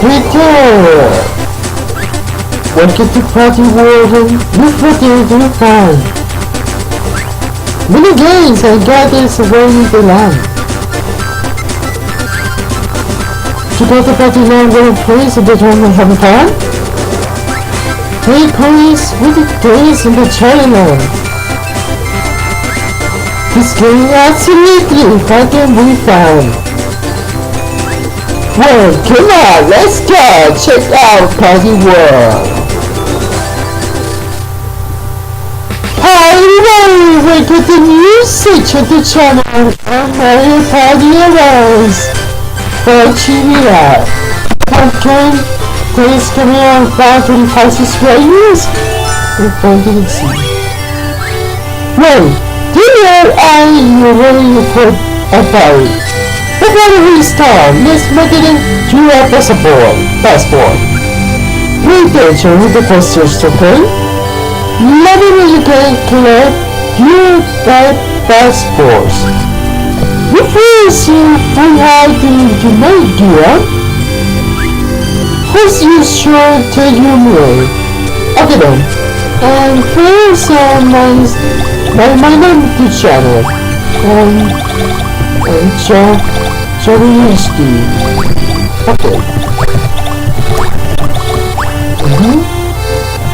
Peter! Welcome to Party World and look what you're doing fine. Many games and gadgets where you belong. To go to party now and please and determine having fun? Hey please, with the games in the channel. This game absolutely fucking be fun. Well, come on, let's go! Check out Party World! Hi everybody! Welcome to the new section of the channel on Mario Party Awards for GBA. Pumpkin, please come here and find 25 subscribers and find the see. Well, do you ready for a party? Before we start, let's make it into a passport. Pay attention with the questions, okay? Let me know you can collect your passports. Before you find out to make gear, first you should take your meal. Okay then, and first my name to channel, and Steve. Okay.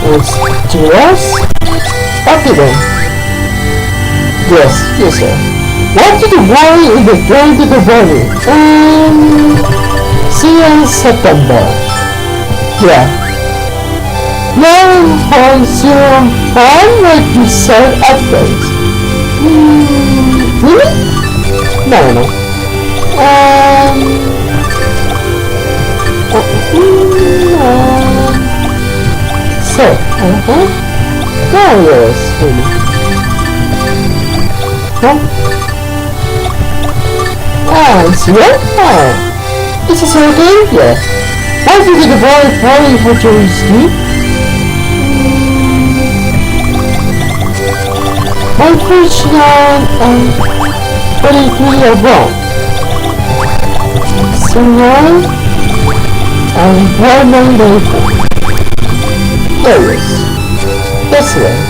It's GS. Okay then. Yes, sir. What did the boy in the game to the body? See you in September. Yeah. 9.05 like you said updates. Really? No. There it is, really. See it? This is okay? Yeah. Why did you get the boy falling for your sleep? My first 23 are wrong. So now, I'm 194. There it is. That's right.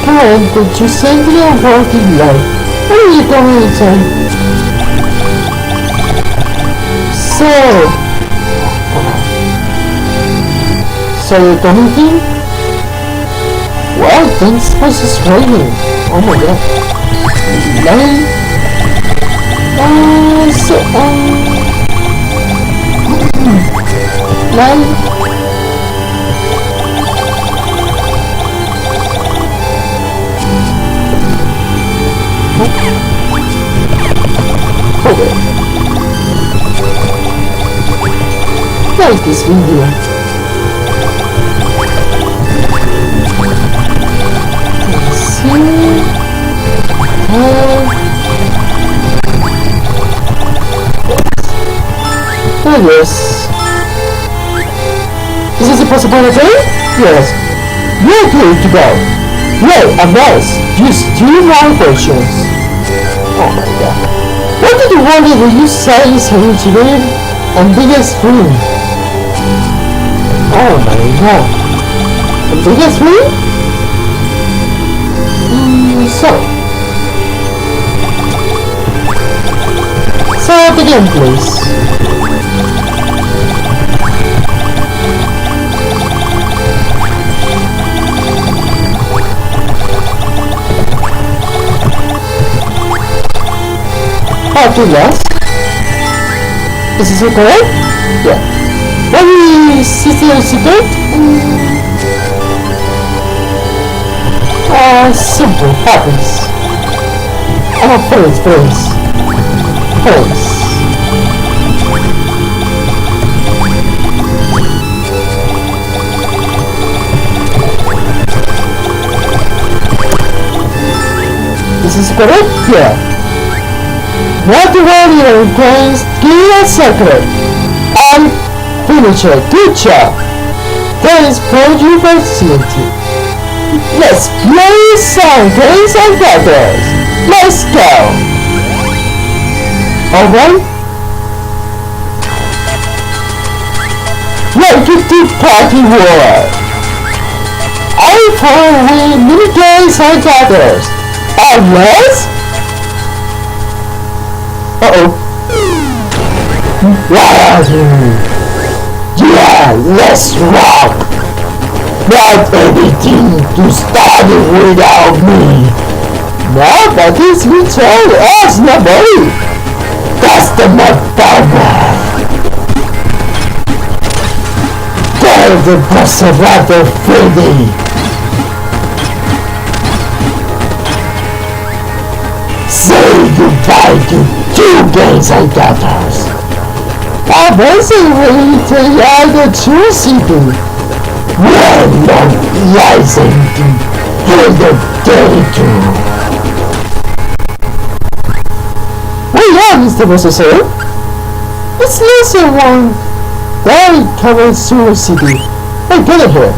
Come on, did you send me a working life? What are you going to? So you're coming in? Wow, thanks for subscribing. Oh my god. Okay. Like this video. Let's see. Yes. Is this a possibility? Yes. You're clear to go. Well, a mouse. Just 2 more questions. Oh my god. What did you want to use size original and biggest screen? Oh my god. The biggest screen? So begin please. Yes. Is this correct? Yeah. What is the secret? Simple. Happens. Face. Is this correct? Yeah. Not the warrior gains Gear Secret. And finish it. Good job. Thanks for your facility. Let's play some games and gathers. Let's go. Alright? Welcome to Party War! I play with minigames and others. Unless... Uh-oh. Yeah, let's rock! Not anything to start it without me. Nobody's returned us, nobody. That's the motherfucker. They're the boss of the Freddy. Say goodbye to 2 games and daughters. I wasn't ready to have the true secret. Well, long licensing to the dirty too. Well, yeah, Mr. Processor. It's lesson 1. Very common sewer city. Hey, get it here.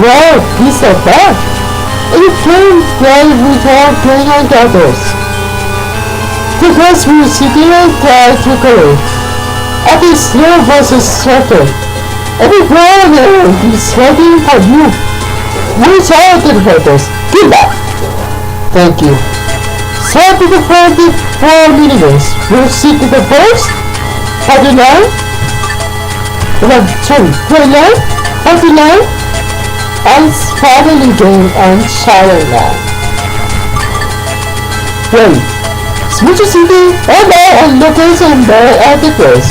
Well, piece of that. You can play without playing on others. The first will city and try to collect. At the slow versus circle. Every player is waiting for you. Reach out to the haters. Good luck. Thank you. Start to the 44 minigames. We'll see to the first. 49. 29. 49. And finally game and challenge line. Wait. Switch city and location there at the first.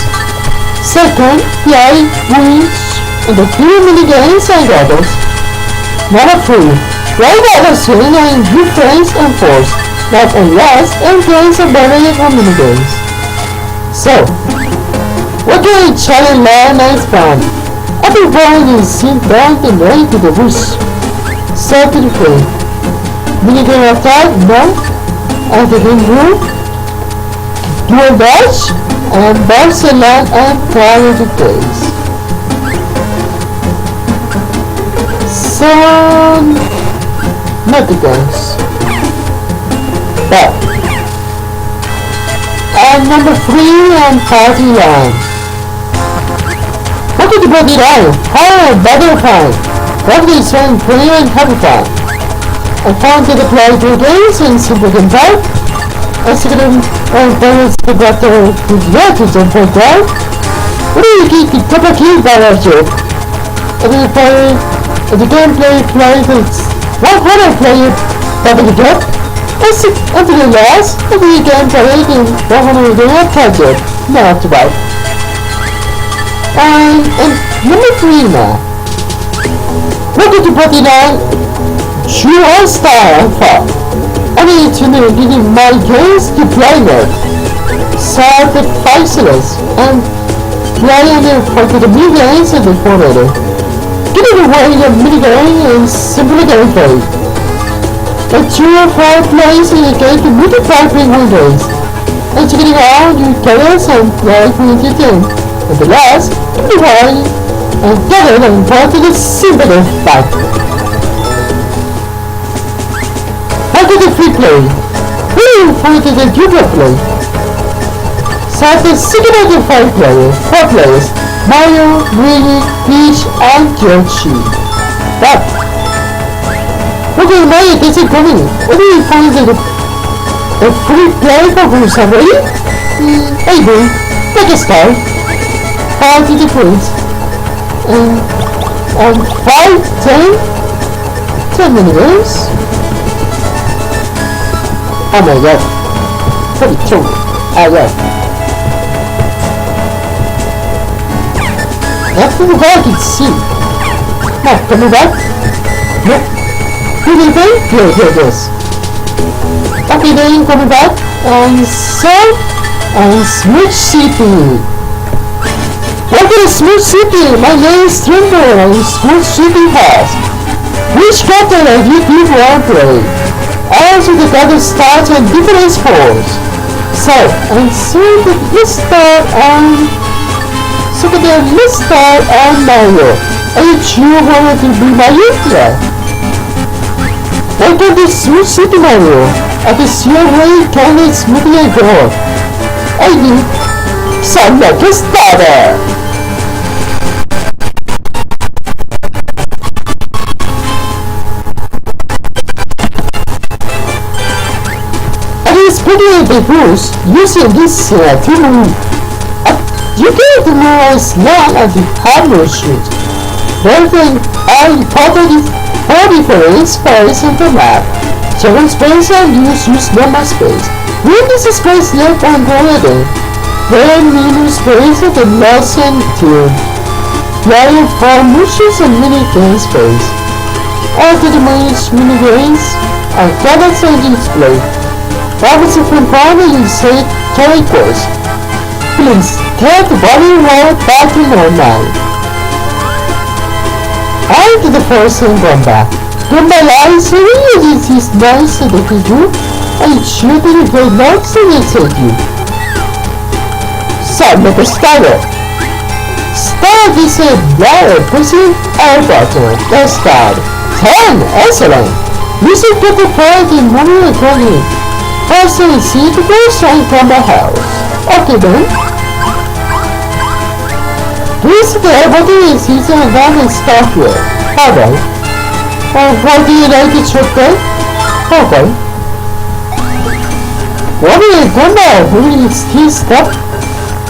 Second, play which in the 2 minigames and others. Number 3. Play the swing and give friends and force, not unless and games are better for minigames. So, what do you challenge line and span? Everyone is seen down and ready to the wish. Start to the play. Minigame attack, no. And the game group. Dual dash. And Barcelona and carry the place. Some Medigans. Back. And number 3 and party line. What did you put it on? Oh, better fine. Lovely swing, play and happy fun. I found that the play 2 games in simple game type. I see them and parents forgot to jump for that. What do you keep the top of key by our joke? And the gameplay plays it's 100 player double the job. Until the last, and the game played in 100 target. Not about. And number 3 now. What did you put it on? True style and fun. I need to know giving my games to play with. Start the 5 sellers and play on the mini-games and the formatter. Give it away the mini-game and simple gameplay. The 2 or 4 plays in the game to multiply windows. And checking out your colors and play with the game. And the last, give it away and get it and go to the simple fight. After the free play, we will point to the junior play. Start the second of the 4 players, Mario, Luigi, Peach, and Yoshi. But, what is Mario isn't coming? What do you find the free play for who's already? Hey boo, make a start. 5 to the points. And 5, 10 minutes. Oh my god. Pretty true. Ah, yeah. After the back, it's C. Now, coming back? No. Coming back? Here it is. Okay, then coming back. And Smooth City. Welcome to Smooth City. My name is Trimble and Smooth City Pass. Which button have you people want to play? Also the other starts on different sports. So, and soon let's start on Mario. Are you sure wanted to be Mario? Yeah. Welcome to Smooth City Mario. At the your way can it smoothly go. I do. So let's get started. And it's pretty big rules using this to move. You get the more slam at the hammer shoot. Then I probably 44 space in the map. 7 space and use normal space. When is space left on holiday? Then minus space at the lesson 2. Playing for missions and mini-game space. After the mini-games, I cannot send display. That was from primary you say correros. Please take the body roll back to normal. After the first thing gone back. Then my eyes really is nice and they do. I should be a great notes and they take you. So make a starter. Start is a lara pushing R button. Let's start. 10. Excellent. Music get the part in money recording. First I see the first sign from my house. Okay then. This is the everybody is using a gun and start here. Alright. Why do you like it short then? Okay. What are you doing now? Really still stuff?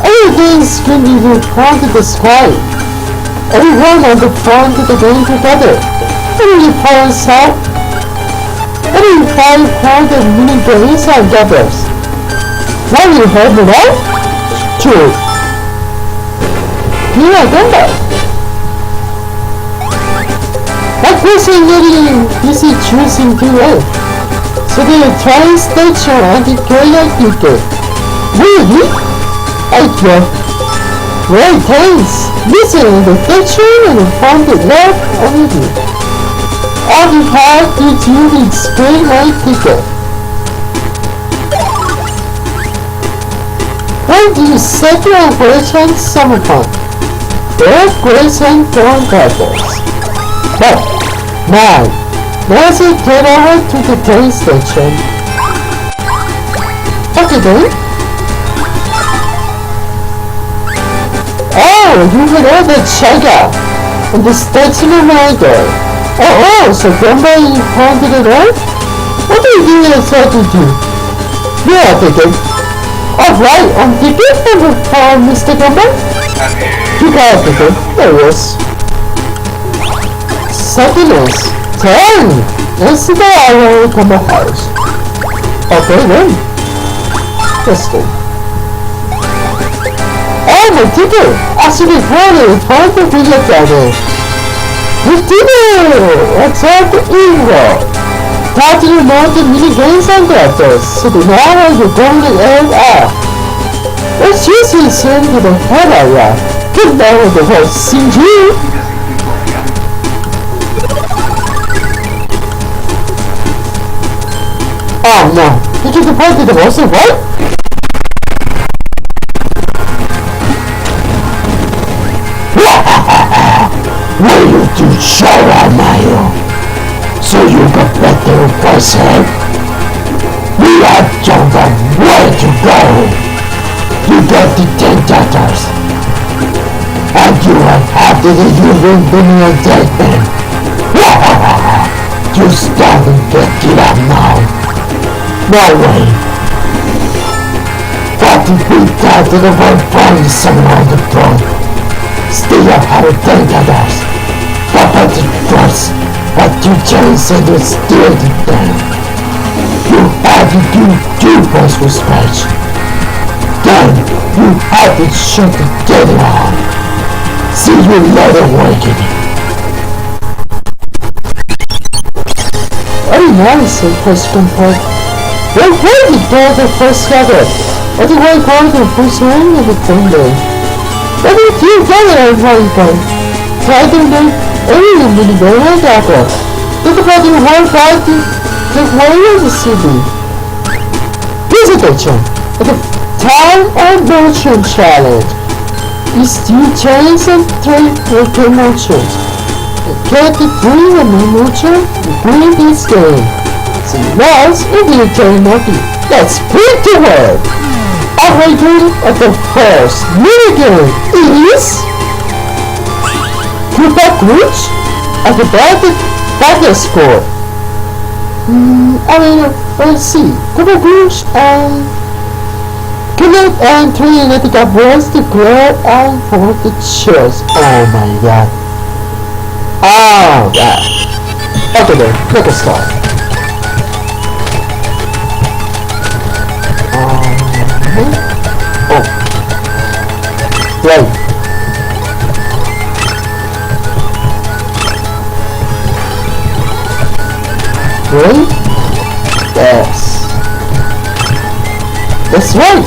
Everything is going to be front of the sky. Everyone on the front of the game together. Every fire south. Every 500 mini games and gathers. Now you heard me right? True. Here I go. That person really busy choosing to win. So the train station and the carrier ticket. Really? I get. Well, thanks. Listen to the picture and find the left over here. All you have to do is explain my ticket. When do you set your operation summer fun? Their operation phone characters. But, now, let's get over to the train station. Okay then. Oh, you can order Chaga and the station manager. Oh, so Gamba you pointed it out? What do you do inside to do? Yeah, ticket. Alright, on ticket number 4, Mr. Gamba? You got a ticket. There it is. Second is 10. That's the hour from the house. Okay then. Let's go. Oh, my ticket! Actually, finally, find the video driver. The ticket! What's up, the evil? How do you know the mini games and characters? So the now you're going to end up. Let's use it soon to the head area. Good now with the whole CG. Oh no, did you depart to the most what? Will you do Shara Mayo? So you got better person? We have told them where to go. You got the 10 daughters. And you have had the using the dead man. You start and get it up now. No way. What if we got to the one find someone on the front? Stay up our 10 daughters. Papa the first. But you chance and you still did that. You had to do 2 points with scratch. Then you had to shut the dead on. See you later working. Very nice, question point. Well, where did the first gather? What do I call the first ring of the Sunday? What did you gather at one point? Try to make everyone in the very gather. Think about the whole party. Take away the city. Visitation at the Time and Motion Challenge. Is 2 chains and 3 motions. Get the 3 and motion in this game. So now, if you can not let's put to work. rating of the first minigame is Coupon Glitch at the baddest score. Let's see. Coupon Glitch and connect and Trinetic avoids the glare and for the chairs. Oh my god. Oh god. Okay then, make a start. Oh. Right. Right? Yes. That's right.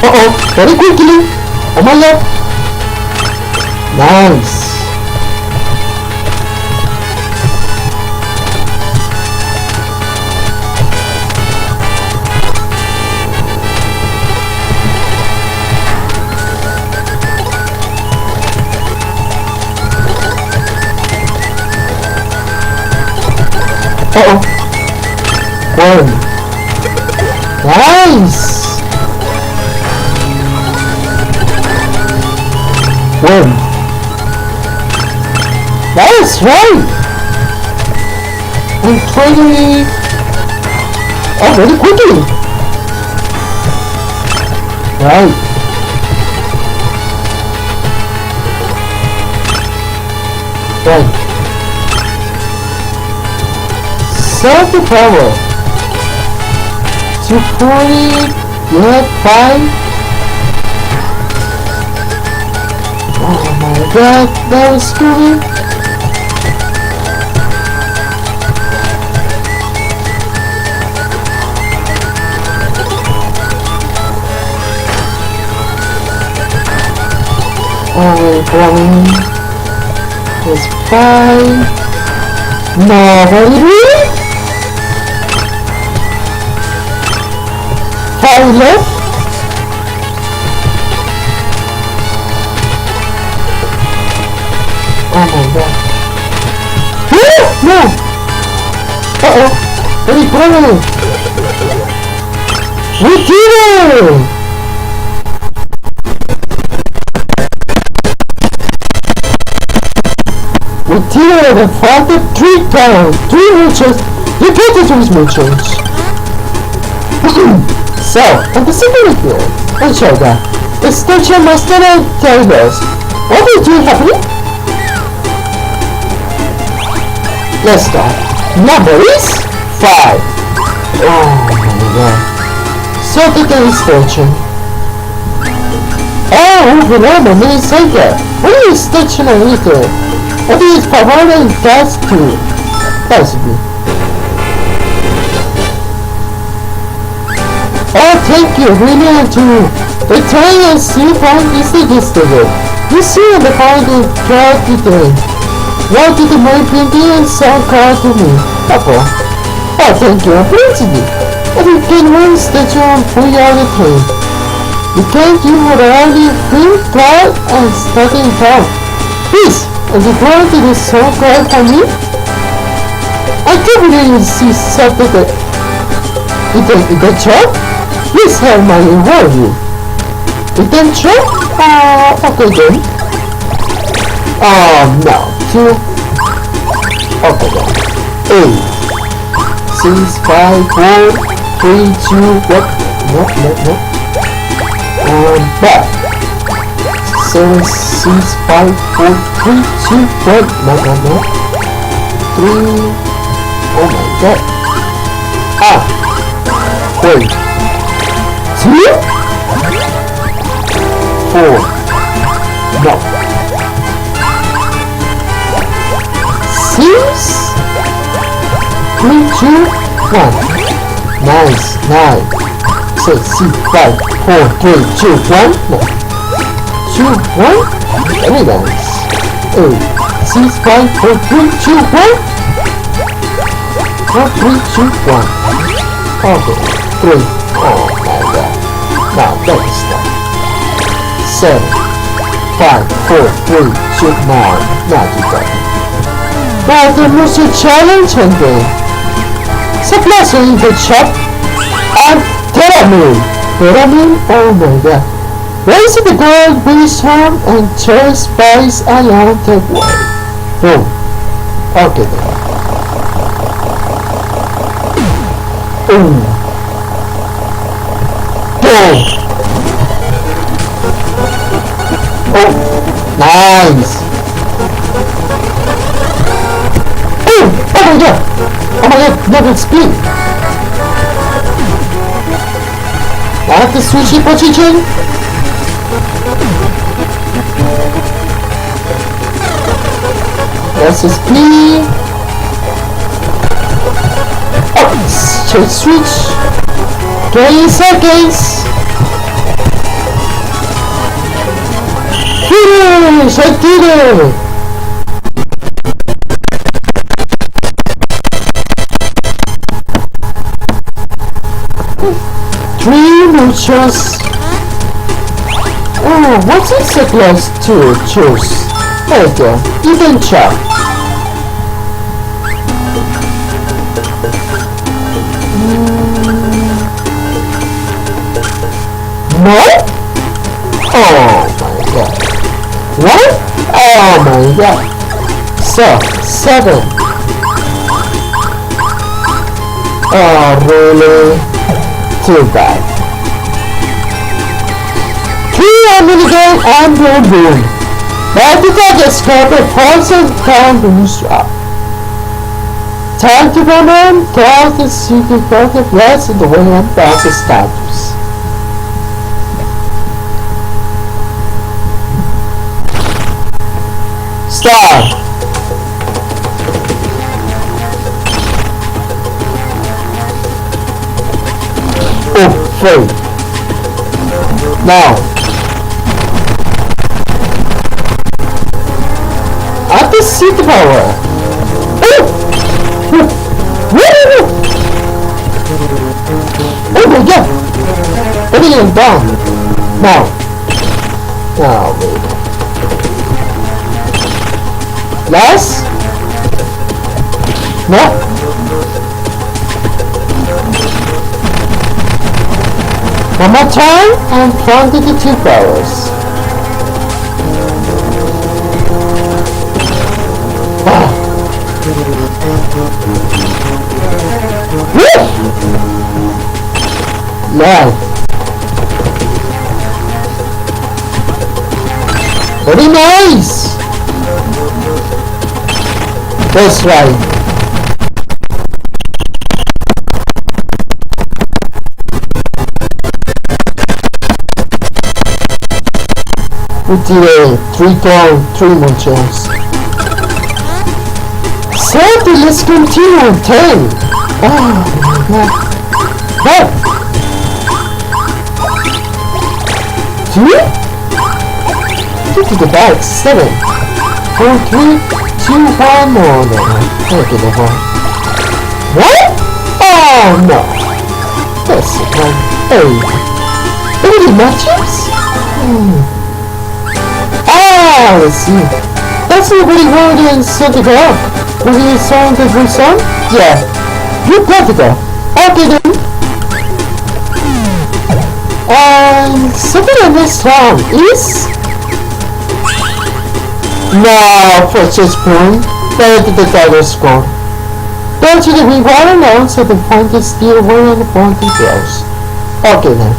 Uh-oh, very quickly. Oh my god. Nice. Uh-oh. One. Nice. One. That's right. And 20. Oh, very quickly. Right. Right. Solve the power. 240. Yeah, 5. Oh my god, that was scary. Oh wait, boy. There's 5. No, really? 5 left? Oh my god. No! Uh-oh! Very clever! We did it! We did it! The father 3 times! 3 witches! The predators will change! So, on the second game, let's show that. The station master and correros. What is happening? Let's start. Number is 5. Oh my god. So the game station. Oh, remember me say that. What is station and little? What is power and fast too? Possibly. Oh, thank you, really too. The train and sea point is yesterday. You see the point of God today. What did my painting and song call to me? Papa. Oh, thank you, appreciate. And you can one statue on 3 hour train. You can't you would already free card and starting town. Please, and you go to the song call for me? I can't really see something that in the job? Please have my reward. Redemption? Okay then. Oh no. 2. Okay then. 8. 6, 5, 4, 3, 2, what? No. Back. 7, 6, 5, 4, 3, 2, 1. No. 3. Oh my god. Wait. 2? 4. No. 6? 3, 2, 1. Nice. 6, 5, 4, 3, 2, 1. No. 2, 1. Very nice. 8, 6, 5, 4, 3, 2, 1. 4, 3, 2, 1. Okay. 3. Oh my god. Now that is done. 7, 5, 4, 3, 2, 9. Now you got it. But the most challenging thing. Supplies in the shop and Theramine, oh my god. Raise the gold wisdom and choice spice along the way. Boom. Okay then. Boom. Boom. Oh, nice. Boom. Oh my god. Oh my god, level speed. I have to switch the position. That's the speed. Oh, switch. 20 seconds. Finish! I did it! Three muchos. Oh, what's this supposed to choose? There you go. Even chop. No? Oh my god. What? Oh my god. So, 7. Oh really? Too bad. 3 minigun and boom. But the target scope a constant count boost up. Time to run on, count the secret part of rest in the way and pass the status. Start! Oh, 3. Now. At the seat power. Oh! Oh my god! Everything is down. Now. Oh, wait. Last? No. One more time and count the 2 powers. Ah. Woo! Now. Very nice! That's right. We did a 3 more chance. So let's continue on 10. Oh my god. What? 2? Get to the back. 7. 4, 3. 2, 1 more now. Look at the one. What? Oh no. That's it, 8. Any matches? Ah, let's see. That's a really hard and set it up. Will you song the good song? Yeah. You got it up. Okay then. And something on this song is... No, for this point, better to the title score. Go to the reward announce so the point is still one on the point details. Okay then.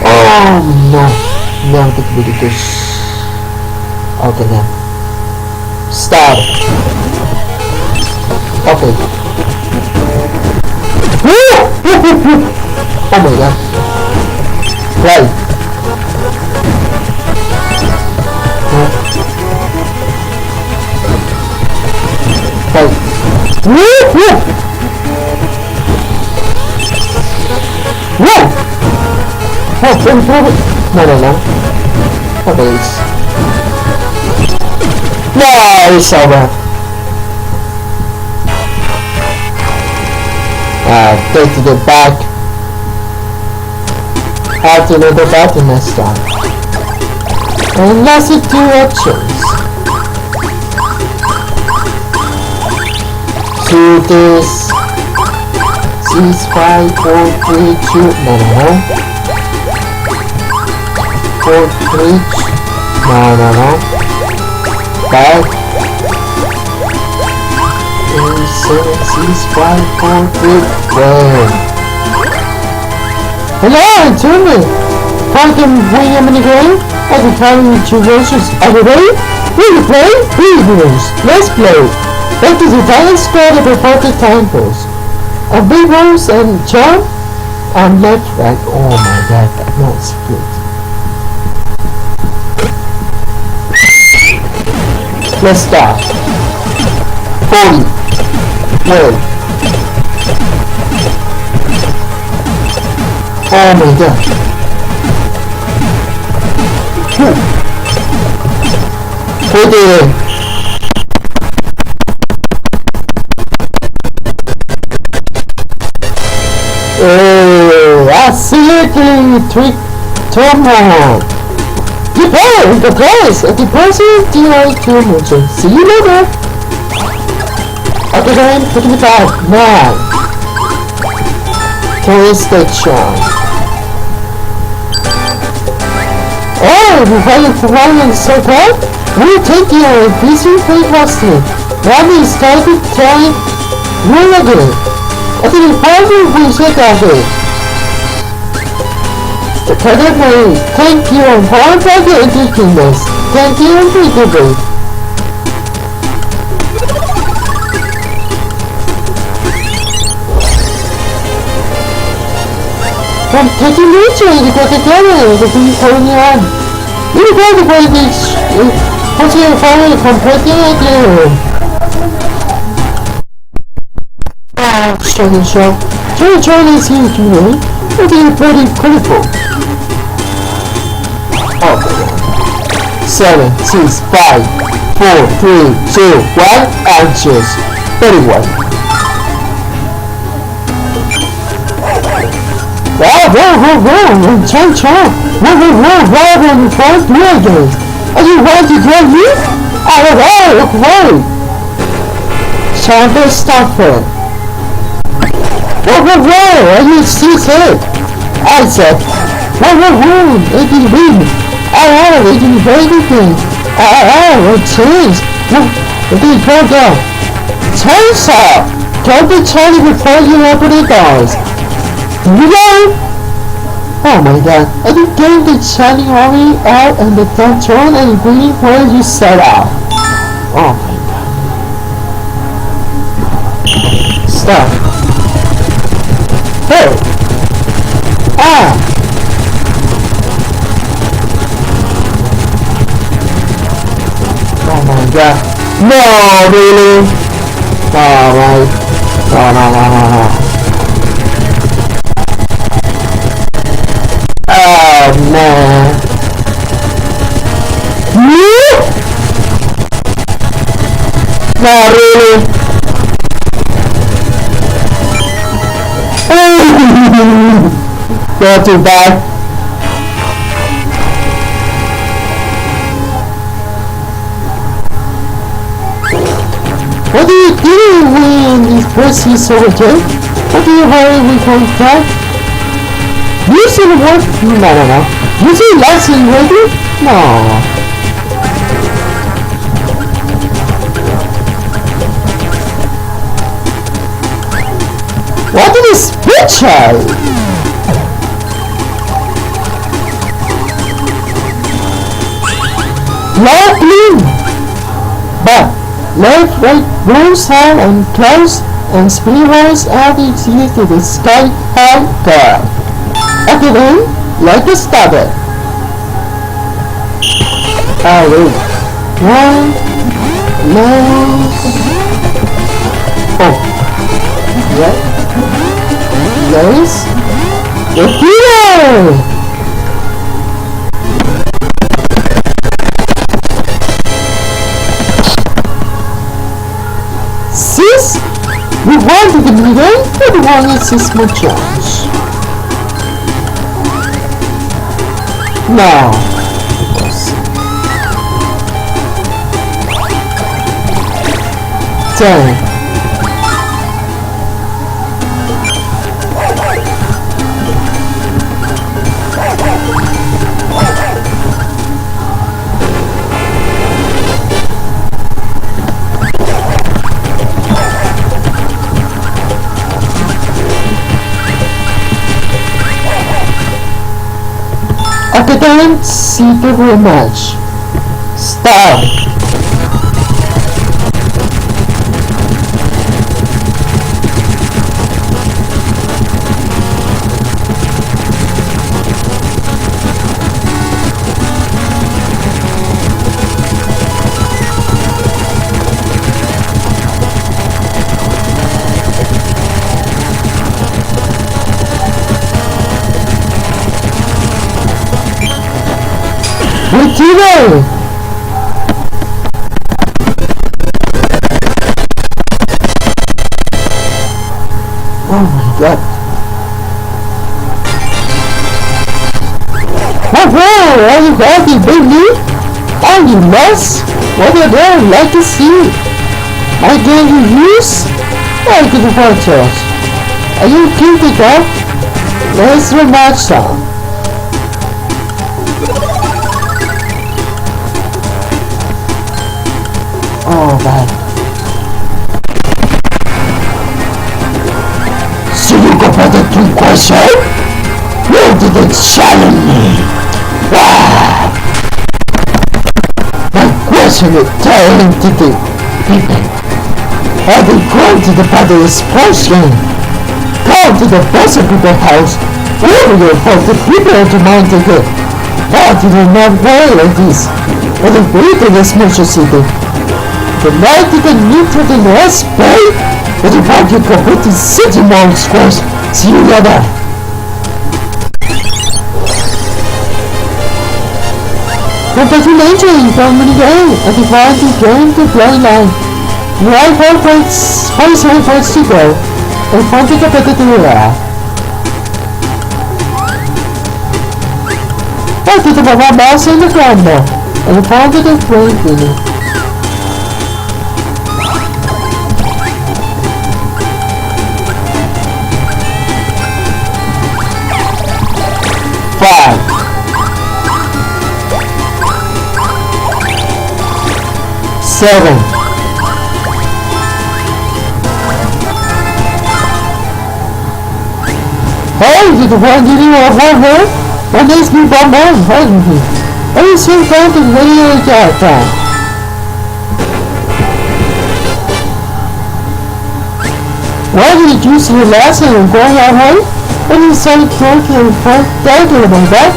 Oh no. Now the video. Okay then. Start. Okay. Oh my god. Right. Right. Woo! No. Okay, it's over. Take to the back. Add another button next time. And last 2 options. to this. 6, 5, 4, 3, 2, no. 4, 3, no. 5, 7, 6, 5, 4, 3, 1. Hello, tell me. Pumpkin William in the game? I can carry you 2 verses. Are you ready? Will you play? Please, let's play. That is a talent squad of reported temples. A big rose and jump and left right. Oh my god, that's good. Let's start. 40. Well. Oh my god. Put it in. Oh, absolutely tomorrow. The place at the person DI too much. See you later. Okay then, taking it back now. Police station. Oh, we're running so good. We'll take you on a busy play hosting. Mommy started trying roll again. I think it's probably we said that day. The credit may thank you and hard for the ridiculous. Thank you and beautiful. From taking nature to go together, the thing going on. You got the way this what's your family completely idea. Show. Johnny is here to me. It is pretty critical. Oh, 7, 6, 5, 4, 3, 2, 1, and choose 31. Whoa, Chan. Whoa, on the first again. Are you ready to join me? Okay. Chamber stopper. Whoa, are you still sick? I said, whoa, it is wind. It is everything. It changed. It is broke down. Change up. Don't be Charlie before you open the doors. Here we go. Oh my god, are you getting the shining army out and the control and waiting where you set out? Oh my god. Stop. Hey! Oh my god. No, really? Oh my. No. Oh man. No, really? Not too bad. What do you do when this person is okay? What do you hurry with contact? You see the work? No. You see lesson ready? No. What is this picture? Light blue, but left, right, blue side and close and spirals out into the sky high girl. Okay then, like it started. Wait. One, nice. Oh, yeah. Nice. The hero! We wanted the middle, but we wanted 6 more jumps. No. Damn. Arcadine Secret Rematch. Start! Retiro! Oh my god. Oh, are you happy, baby? Are you lost? What would I like to see? My gang you use? I could watch us. Are you guilty, dog? Let's rematch some. Oh man. So you got better to question? You didn't challenge me. Wow. My question is telling to the people. I've been going to the battle explosion. Come to the boss of people's house. Wherever you find the people to mind to get. How did you not worry like this? What a great in this motion city. The night of the neutral in the last bay, but the part you complete the city long squares. See you later. Congratulations, you found the game. I defined the game to play line. You have 4 points, 47 points to go. And found the competitive era. I did my mouse in the ground now. And found the play winner. Seven. Hey, did the one getting off one here? What makes me bomb on, hasn't he? I was so down to radio that time. Why did you see the last and going out home? When you started talking and felt down about that?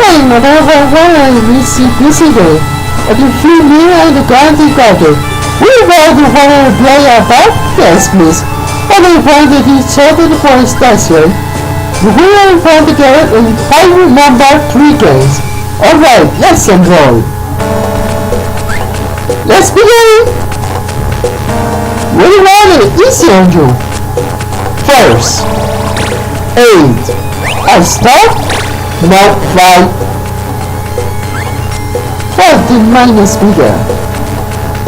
I don't know why I see busy day. But if you knew I'm the guarantee doctor, we've all the one to play our part? Yes, please. And I find that each other for a station. We will find together in 5 number 3 games. Alright, let's enroll. Let's begin! Really want it, easy on you. First, 8. I stop? No, 5. 14 minus bigger.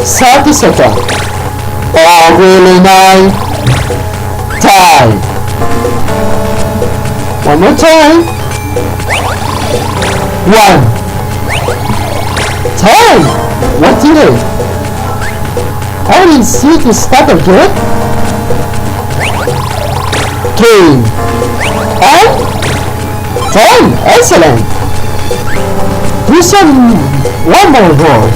30 seconds. Oh, really 9. Time. One more time. 1. Time. What did it? I didn't see it stop again. 3. And 10. Excellent. Do some one more roll.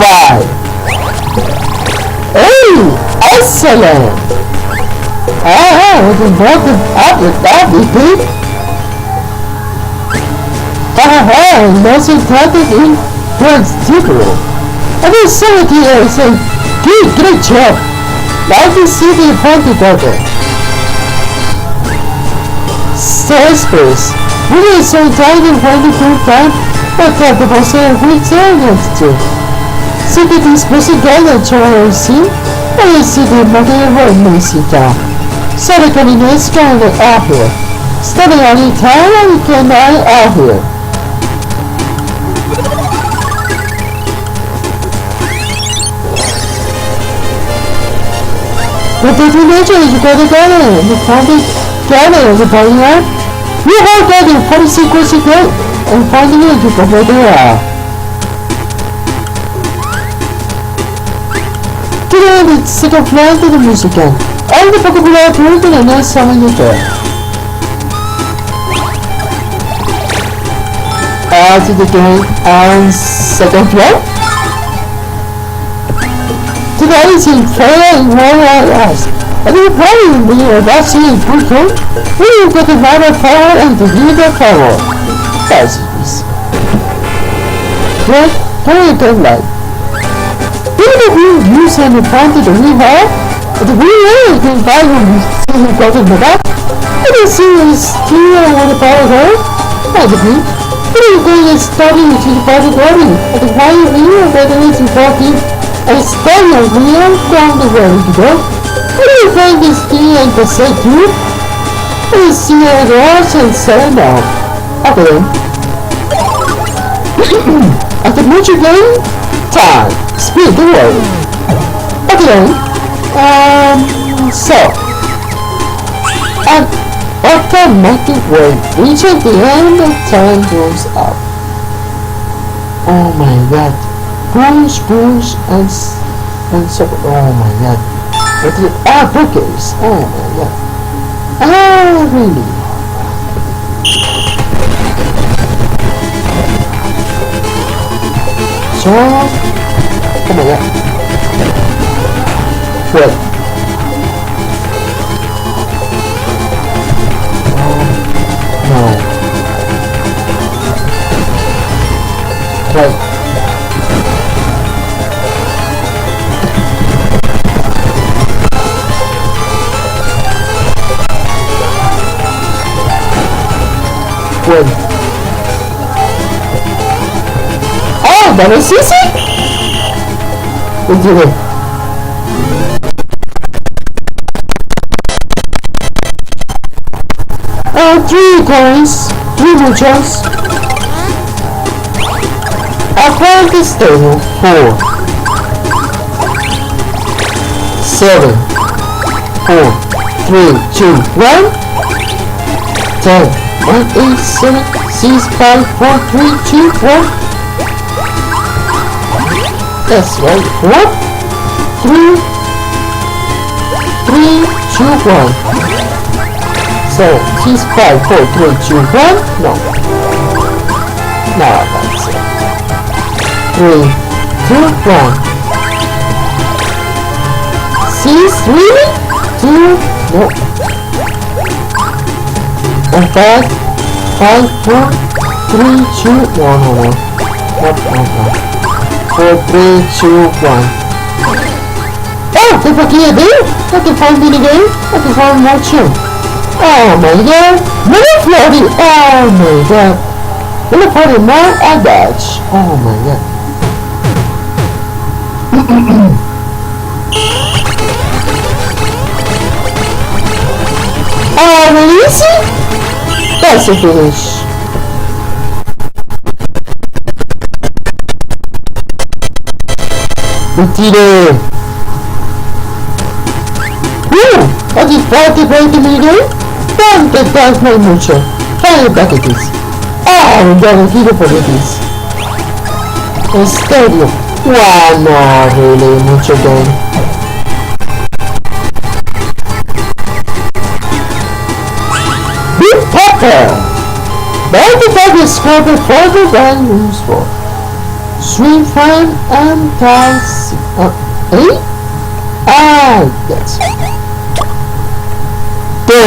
5. Oh, excellent! We brought it up with that, we did. Also started in God's Tigro. And the sanity is a great job. Like to see the front together. Space. We are so tired of waiting for time, but the boss of weeks are next to. So that this person got a trial scene, and you see the mother of Mesita. So the coming is kind of out here. Studying on the time, and you can out here. But the teenager is got a gun and the founded gun is a body art. You have got in 40 sequence again and finding it to go where they are. Today the second flight to the music again. All the vocabulary proven and then summon it there. back to the game on second floor. Today is in fair and more ask. And the problem we are watching in quicker, we will get the matter forward and to do the power. That's easy. Good, very good light. Even if you use an advantage that we have, but the real way can buy when you see him got in the back, and you see his steel with the power there, and the beat. What are you going to study to the power body? And the why you here whether it's important and study a real down the road, you know? What do you think this thing and the say to you? You see how it was and settle down. Okay then. At the much game, time, speed the way. Okay then. So. An automatic way, reach at the end of time goes up. Oh my god. Push, and so, oh my god. What the, bookers. Oh my god. Really? So, oh my god. Wait. No. Wait. Wait. Oh, that was easy? We did it. Three coins, 3 muchos. Across the table, 4, 7, 4, 3, 2, 1, 10, 1, 8, 7, 6, 5, 4, 3, 2, 1. That's right, 4, 3, 2, 1. So, 6, 5, 4, 3, 2, 1? No. No, that's it. 3, 2, 1. 6, really? 2, no. And 5, 4, 3, 2, no. 4, 3, 2, 1. Oh, they put here, dude! I can find mini game. I can find more too. Oh my god! More floating! Oh my god! Will I find more? I dodge. Oh my god. Oh, really easy? That's a finish. We did it! Woo! I just bought the break in the game. Don't get down my mucho. Try it back at this. I'm gonna keep it for this. A stadium. Wow, no, really, mucho game. Big Pepper! By the time you score before the band moves for. Swing fan and toss. Eh? Ah, yes. Go!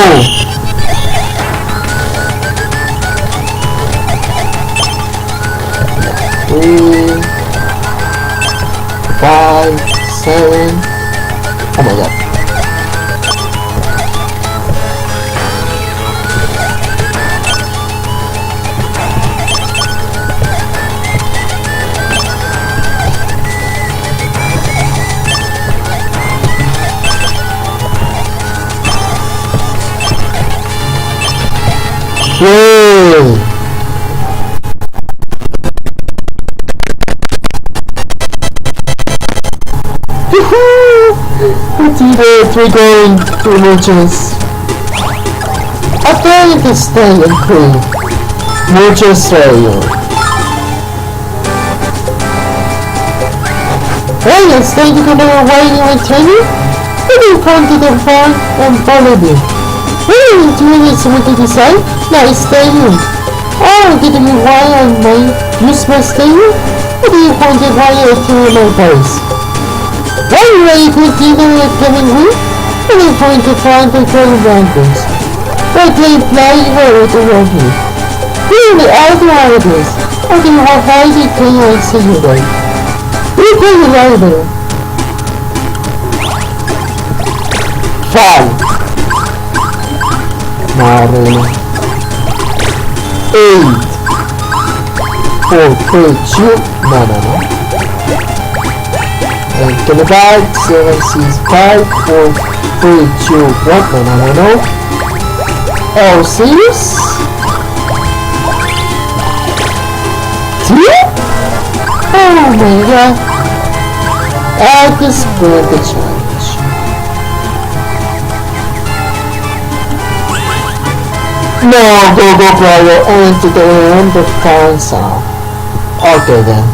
3, 5, 7. Oh my god. Yay! Three going, 3 muchos. I think it's stay and clean. Muchos stay. Hey, let's stay to come away and return you. Then you come to the farm and follow me. Hey, 2 minutes we can decide. Nice stay in. Oh, did you why I may use my stable? What do you want to wire to my place? Are you ready to continue the coming week? What are you going to find the current rankings? But they fly over the review. Really, I do all of this. I do have highly clear see you there. You can be right there. 5 Not really. 8 4 3 2 no. And to the back 7 6 5 4 3 2 1 no. Oh, serious? 2? Oh my god. I just win the challenge. No, go player into the end of console. Okay then.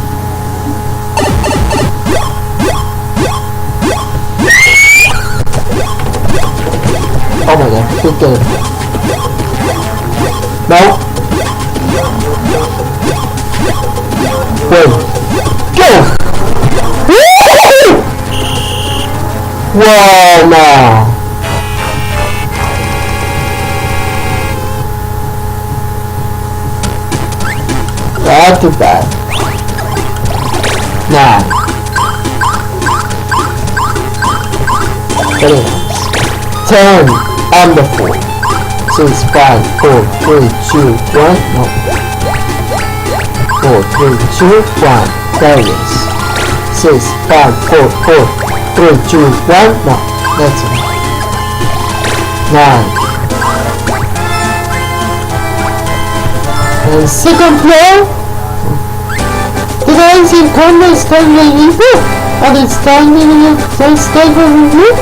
Oh my god, good game. No. Wait. Go! Whoa, no. Not too bad. 9. Very nice. 10. Under 4. 6, 5, 4, 3, 2, 1. No. 4, 3, 2, 1. There it is. 6, 5, 4, 4, 3, 2, 1. No. That's it. 9. And second floor. The rising corner is currently evil, and it's standing in the stable review.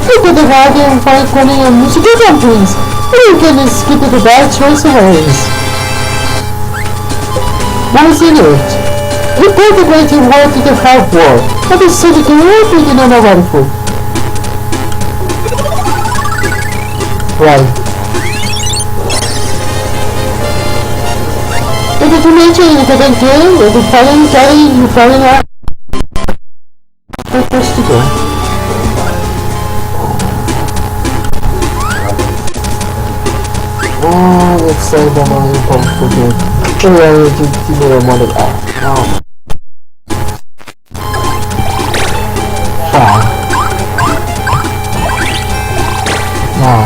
Look at the radio and find corner and musical companies. You can skip the bad choice of ways. What's in it? You cultivating war to the hard war, but the city can all be in another food. Right. If you mention it again, if you follow Gary, you follow out. First to go. Oh, let's say the money comes to good. Oh, I need to give me the money out. Oh. 5. Now.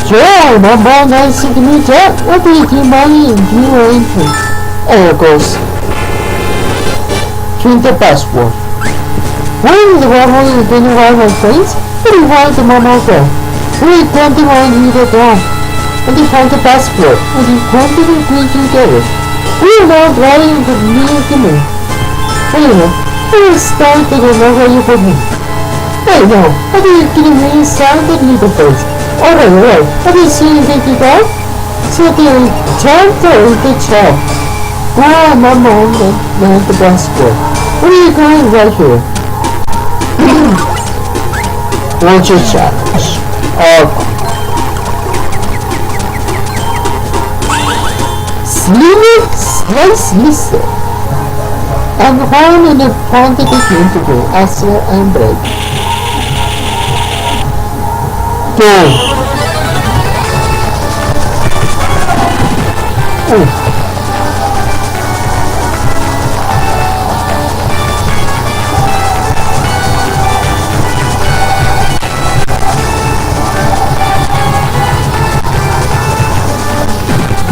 Sure, number 9 centimeter. What do you do money in your entry? There goes. Change the password. When the water is going to wipe my face, what do you want the mama go? We can't remind you the door. And you find the password, and you come to the green together. We are now driving the near to me. Anyway, I will start to the logo you put me. Hey, no, what are you kidding me? Sound the little face. Alright, have you seen anything to that? So the chapter is the chat. Ah, my mom and the password. Where are you going right here? What's your challenge? Slice listen. And hold in the front of the game to go answer and break. Go. Oh.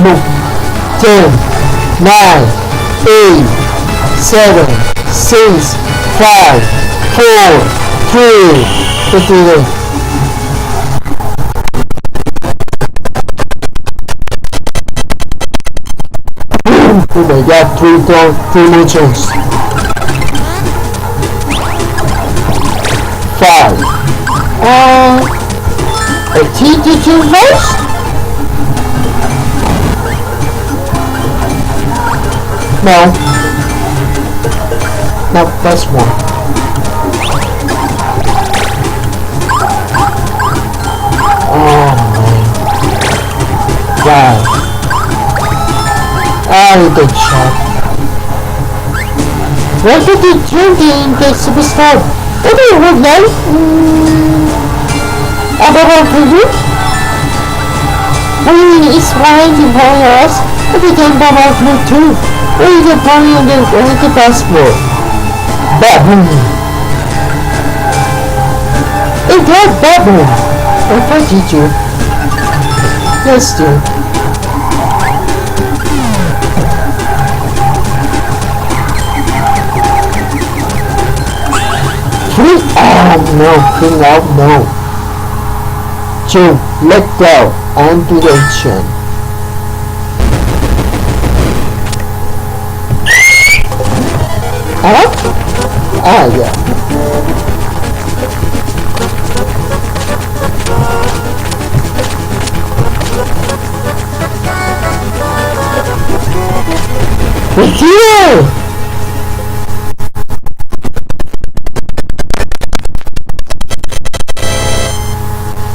No. 10, 9, 8, 7, 6, 5, 4, 3, 2, oh my god, 3 more chances. 5. A T2 first? No. No, that's 1. Oh man. Wow. Good shot. Welcome to drinking the superstar. What do you want now? About for you? We is flying in us. But you can bomb out blue too. We can party on the passport. Baboon. It got baboon. I thought you. Yes, dude. Clean out, no. 2. Let go and direction. Yeah. Here!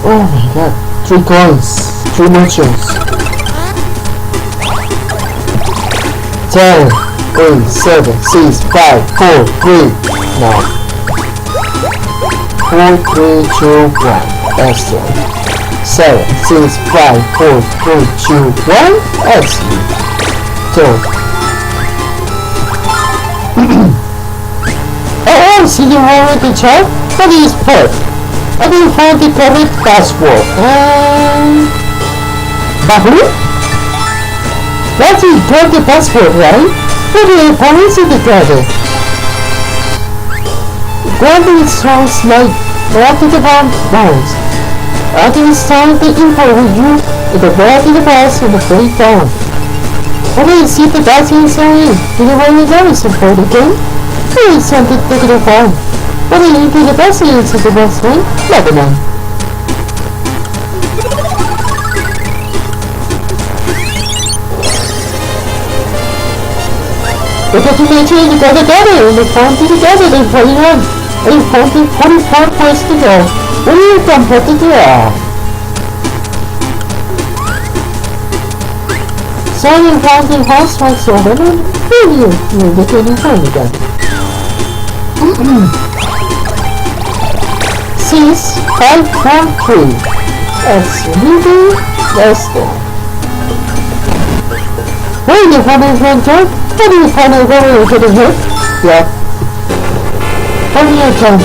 Oh my god, 3 coins, 3 motions. 10, 8, 7, 6, 5, 4, 3, now. 4, 3, 2, 1, excellent. 7, 6, 5, 4, 3, 2, 1, excellent. Oh, see the one with the chart? That is perfect. I didn't find the correct password. Bahu? That's it, got the password, right? What do you police in the garden? Garden sounds like right to the bounds. I can start the info with you in the back of the bus and the plate down. What do you see the bus inside? Do you want to know something again? Please something to take it phone. What do you do the best answer the best way? Lebanon. The documentary you got together and the phone together and put it on. And phone to 44 points to go. What do you come put it there? So you found the house once over and you're looking in front again. 6, 5, 4, 3. Absolutely less than. Where you find a friend job? How do you find a way to get a hit? Yeah. Hold your tongue.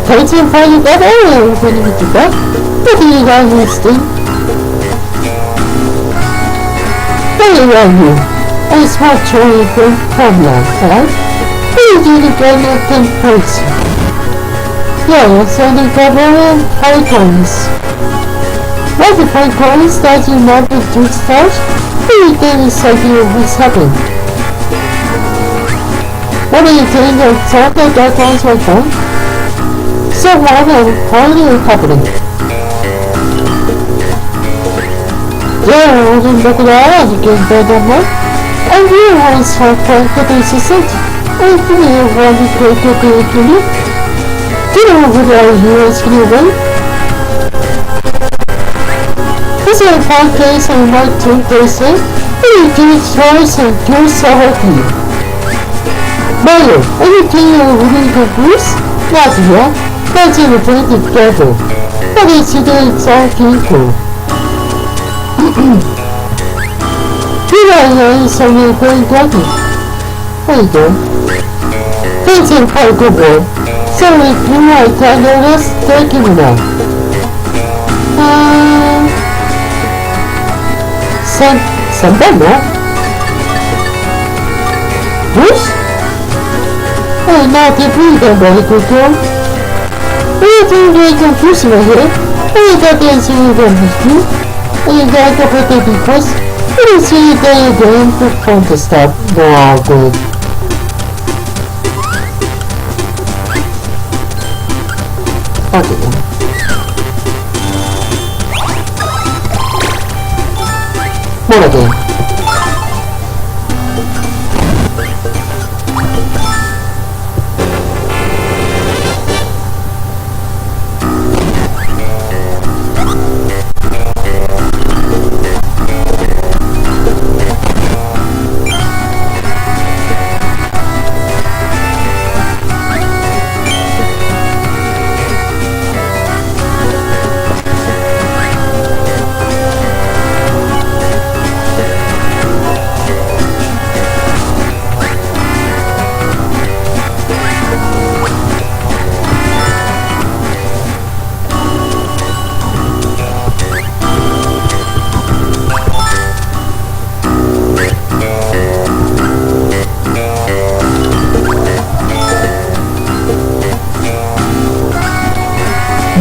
Take some fun you got earlier when you get back. What do you got in this thing? Where are you? I smart you from last time. Please do the game of 10 points. Yeah, so the government 5 coins. What the 5 coins that you not with 2 stars? Please then exactly what's happened. What do you think of something that comes my phone? So what is finally happening? Yeah, I wasn't looking at it again, but I realized how far this is it. I really want to go to the clinic. Do you know what our heroes can away? This is a 5 days and like 2 days in. We do choice and do so happy. Mario, anything you really good Bruce? Not yet. That's in the brain together. But it's exactly cool. You know, so you're very lucky. There you go. Thanks and quite a good boy. So if you like that notice, thank you now. Something more? Bruce? Oh, not if we don't really good girl. We're very confusing right here. You got the answer you want to do. You got the birthday request. You see that you're going to phone to stop. No, good. Okay. More again.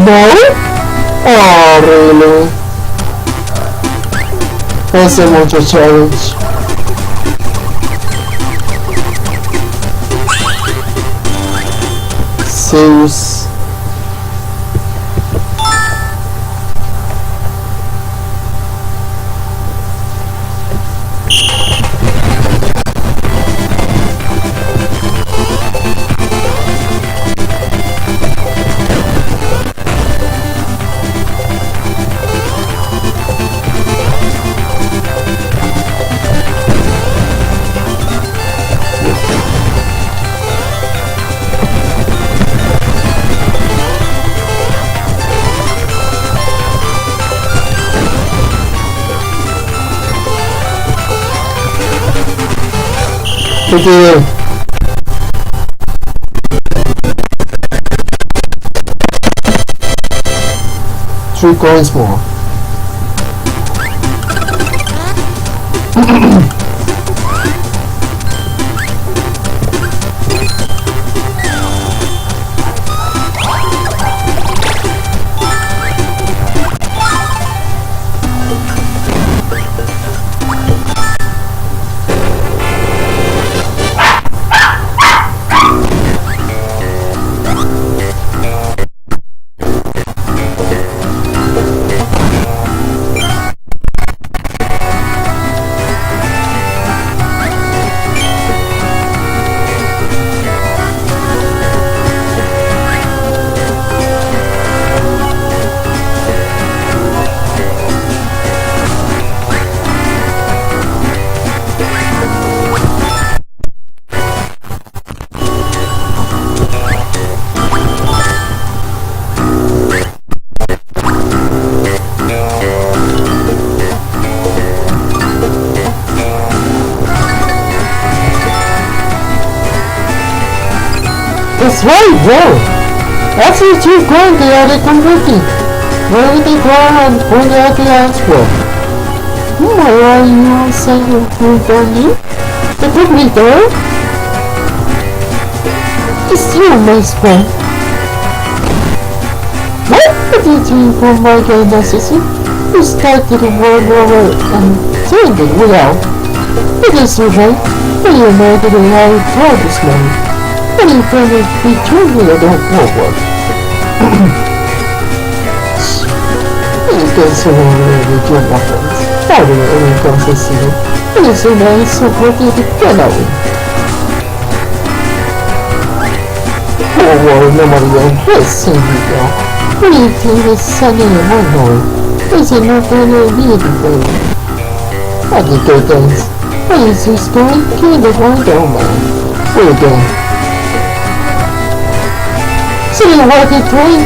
No? Oh, really? That's a mucho challenge. Serious. Okay. 3 coins more. It's right there. After the 2 coins, they are converting. Wherever they go and point out the answer. Why are you saying food on me? The good leader? It's you, my friend. What did you from my necessity? You started the world over and turned it without. It is right, but you know that I told this man. And in front of me, told me I don't know what. You can see with your buttons. How do you even come to see it? It is so nice, so pretty to get away. Oh, well, nobody else seen me now. What do you think is sunny in my home? Is it not really beautiful? I did go dance. I used to school, kill the one down man. We're done. So you want to train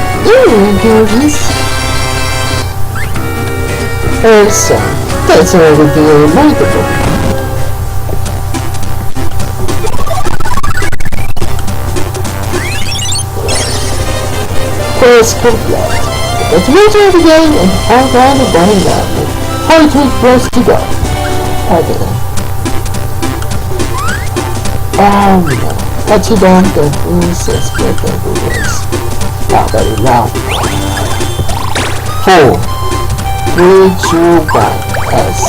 Georgies? So, that's already remarkable. First complete. Let's return the game and find out the bottom line. How it was supposed to go. Okay. Oh no. But you don't get insects with every voice. Not very loud. 4, 3, 2, 1, S.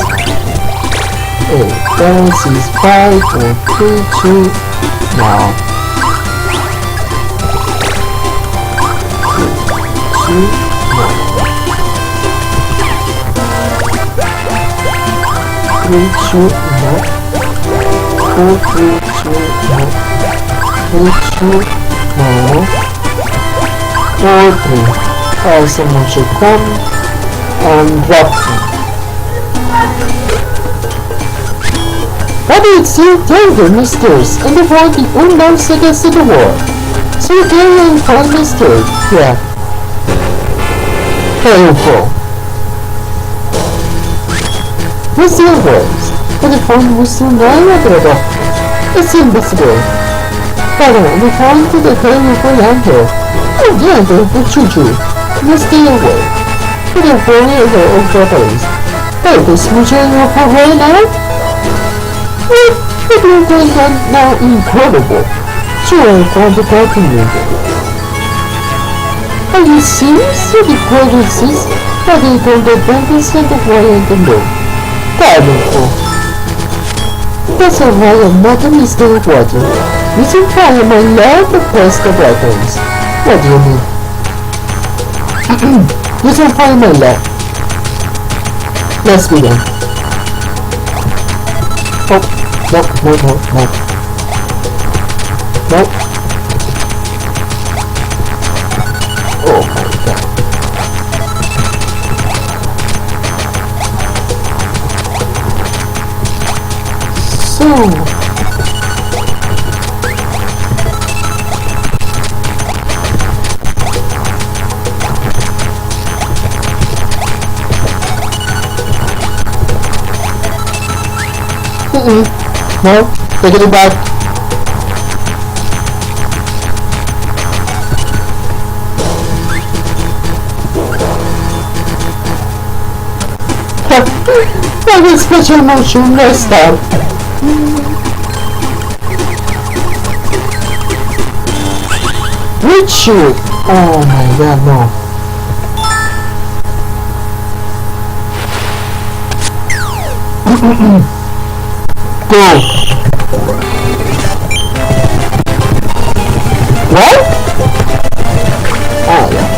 8, balance is 5, 4, 3, 2, now. 3, 2, 3, 2, 4, 3, 2, 3, 2, no. 4, 3. Someone should come and drop him. But it's still danger, misters, and the fight the unknown against the war. So you can find mystery, yeah. Painful. We still works, but the phone was still not another doctor. It's invisible. But we found the painful answer. Oh yeah, the choo-choo. We stay away. We don't worry about old properties. Hey, this museum of a way now? What do you think now incredible? Sure, I found the parking window. Are you serious? The correros podem contemplando sendo voando no. Técnico. That's a royal modern Mr. Water. You can find my love to press the buttons. What do you mean? You can find my love. Let's begin. Oh, no. No. Oh my god. So... No, take it back. That was special motion, let's start. Which shoot? Oh my god, no. Go. What? Oh yeah.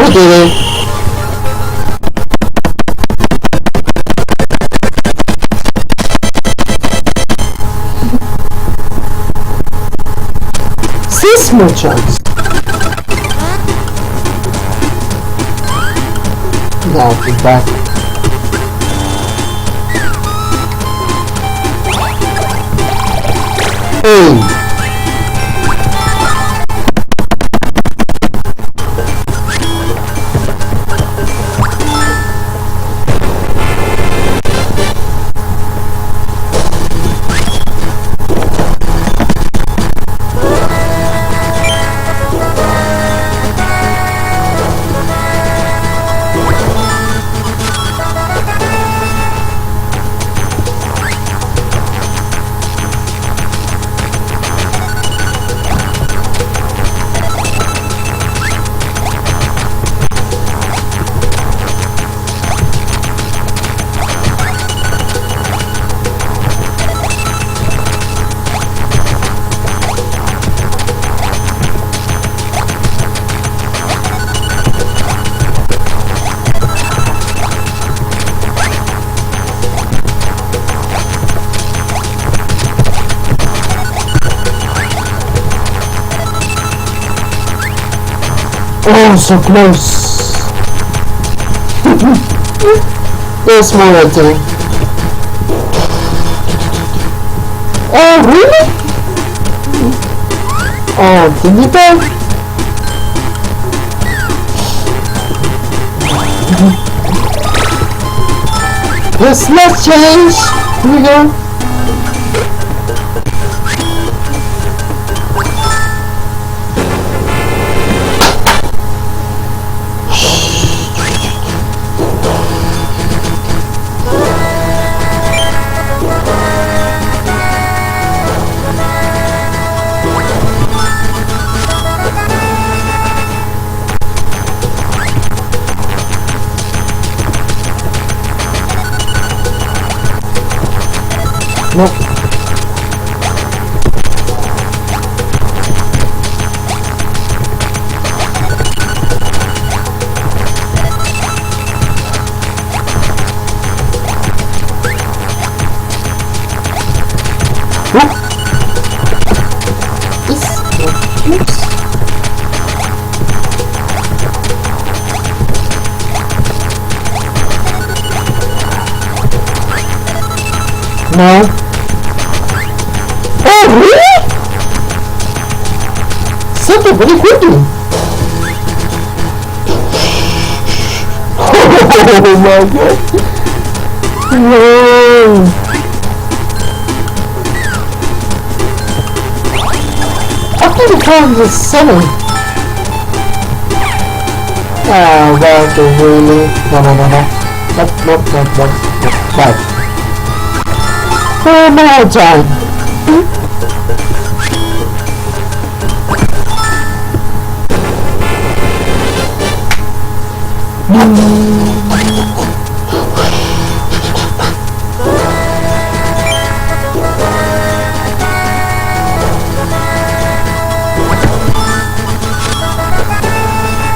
Okay. Six more chance. Now he's back. Hey. Oh, so close. There's more I think. Oh, really? Oh, can you tell? Yes, let's change. Here we go. Nope. Oops. No. Oh, really? Something really quickly. Oh my god. Whoa. I think the time is 7. Oh, that's really. No. Nope. 5. for more time.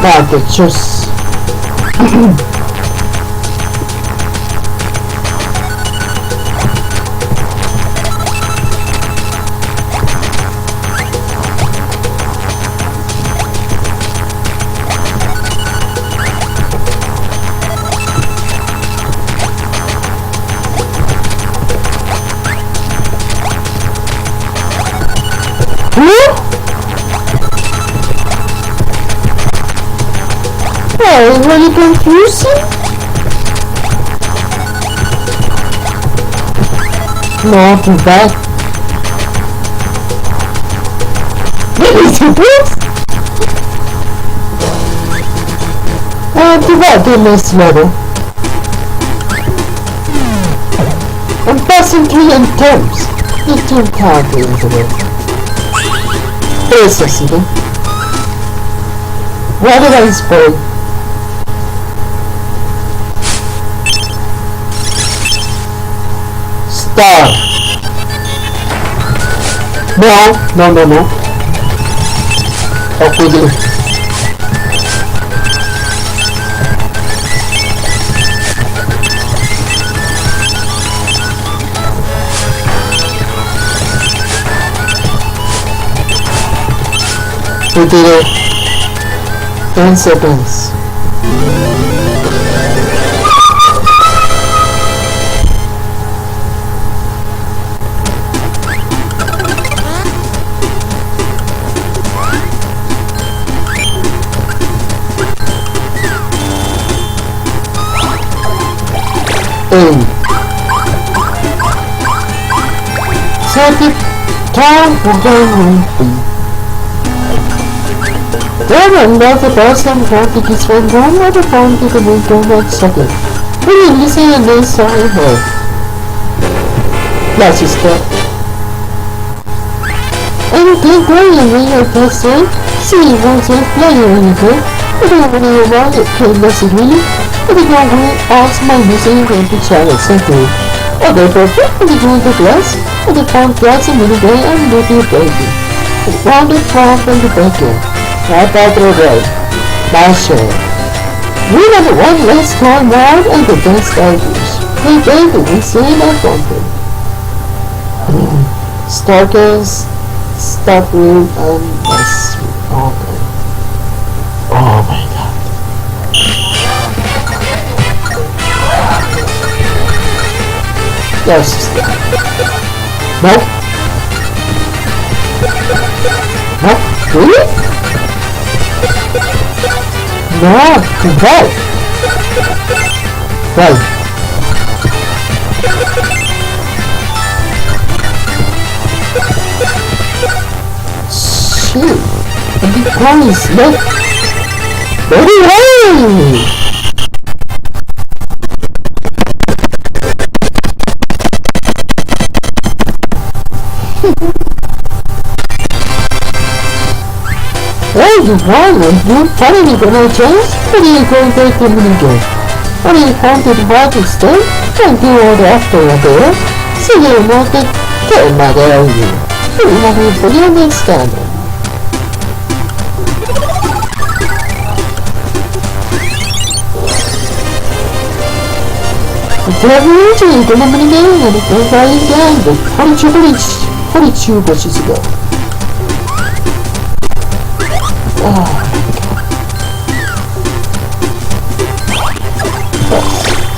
Guarda, just oh, it's really confusing. No, too bad. Too bad they missed level. I'm passing through in terms. The two characters in it. There's a second. Why did I spoil? Star. No. Oh, we do. We did it. 10 seconds. Second time we're going to be. Then another person tried to get one grandmother phone to the window next second. Really listen and then sorry her. That's just that. Anything going in your person? See you want to play or anything. I don't really want it to message really. But they don't want ask my using going to challenge something. Oh, they're perfect. They're going to glass. And they found glass a minute ago and they'll be a baby. They found it far from the bacon. Right back to the way. My share. We have one last time round and the best ideas. Hey baby, we see that something. Starkers, Starfruit, and that's okay. Oh my god. Yes. Nope. Nope. Really? No, right. Right. Shoot. The big ponies, look. Hey! Hey, you won, you finally gonna change? What are you going to take the mini game? What are you going to watch instead? Don't do all the after there. See you want to get my there you. You want to put your next standard. The revolution is gonna mini game and it goes out again, but 42 bushes ago.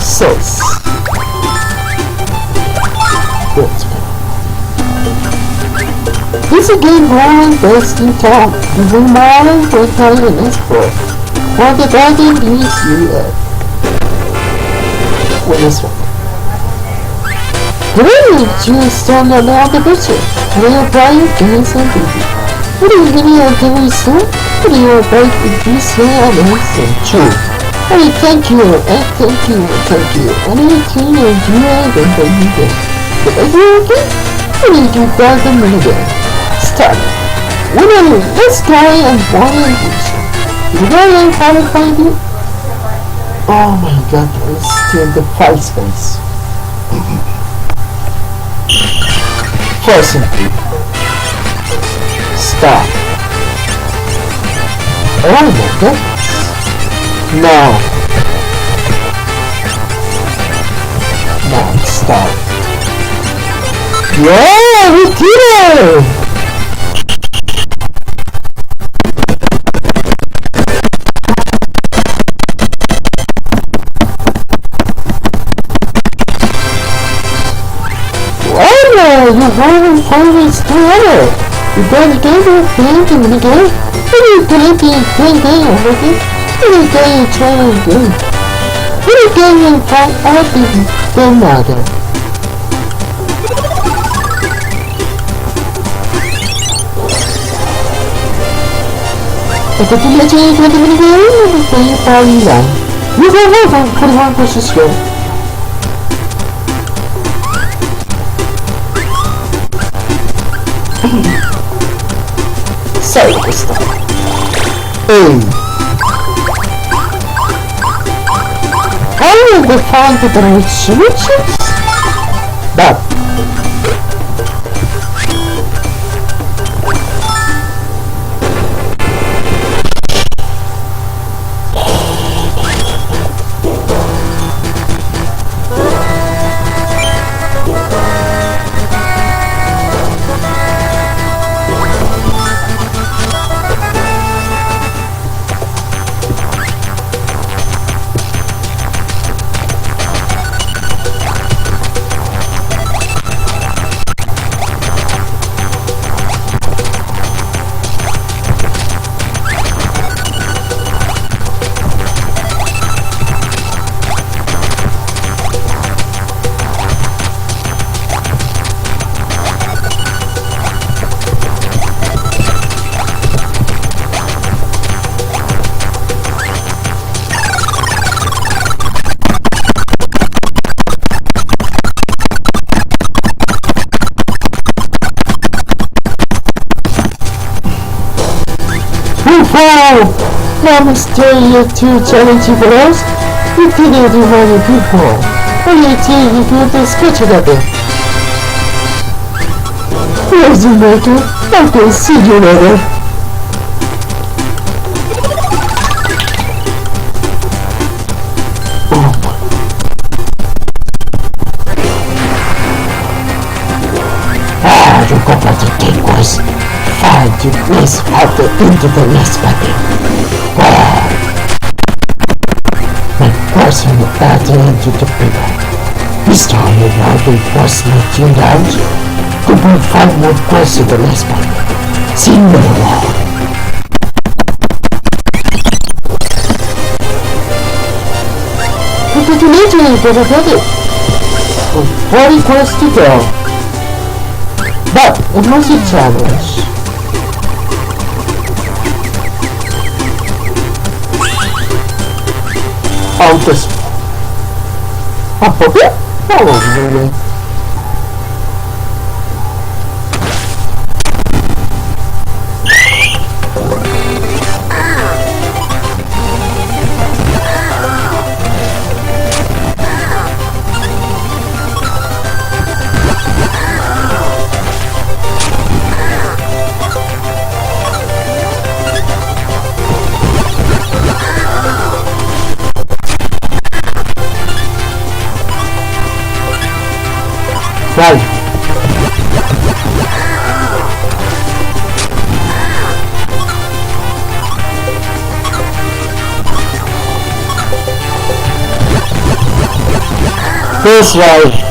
Six. This is a game rolling best in town. Using modern for Italian export. For the dragon needs you with this one. Great! You stand around the picture. Real prior games and baby. What are you getting on very soon? What are you about to do say and answer? True. Hey, thank you, and thank you, and thank you. And I can you and you and then you get. We need to start the minigame. Start. Winner, this guy and one edition. You know how to find it? Oh my god, it's still the fight space. Person. Stop. Oh my goodness. No. No, stop. Yeah, we did it! Wow, you won always together! You got a game of playing in the game? What are you playing already? What are you trying to do? What are you going to find out if you don't matter? If you let you into the minigame, you will play your party line. You can have on 41 versus score. Sorry, questa. How will we find the right switches? But wow! Now Mysterio 2 challenging for us? You didn't do many people. Only you do the sketch of it. Where's the maker? I can see you later. You got what you think was. Find your place out into the next button. Wow. My person battle into the people. This time you now will force me tuned out. To bring 5 more quests to the next button. See you later. Congratulations, everybody! 40 quests to go. But it was a challenge. On this. Oh, yeah. Oh, really? Right. This way.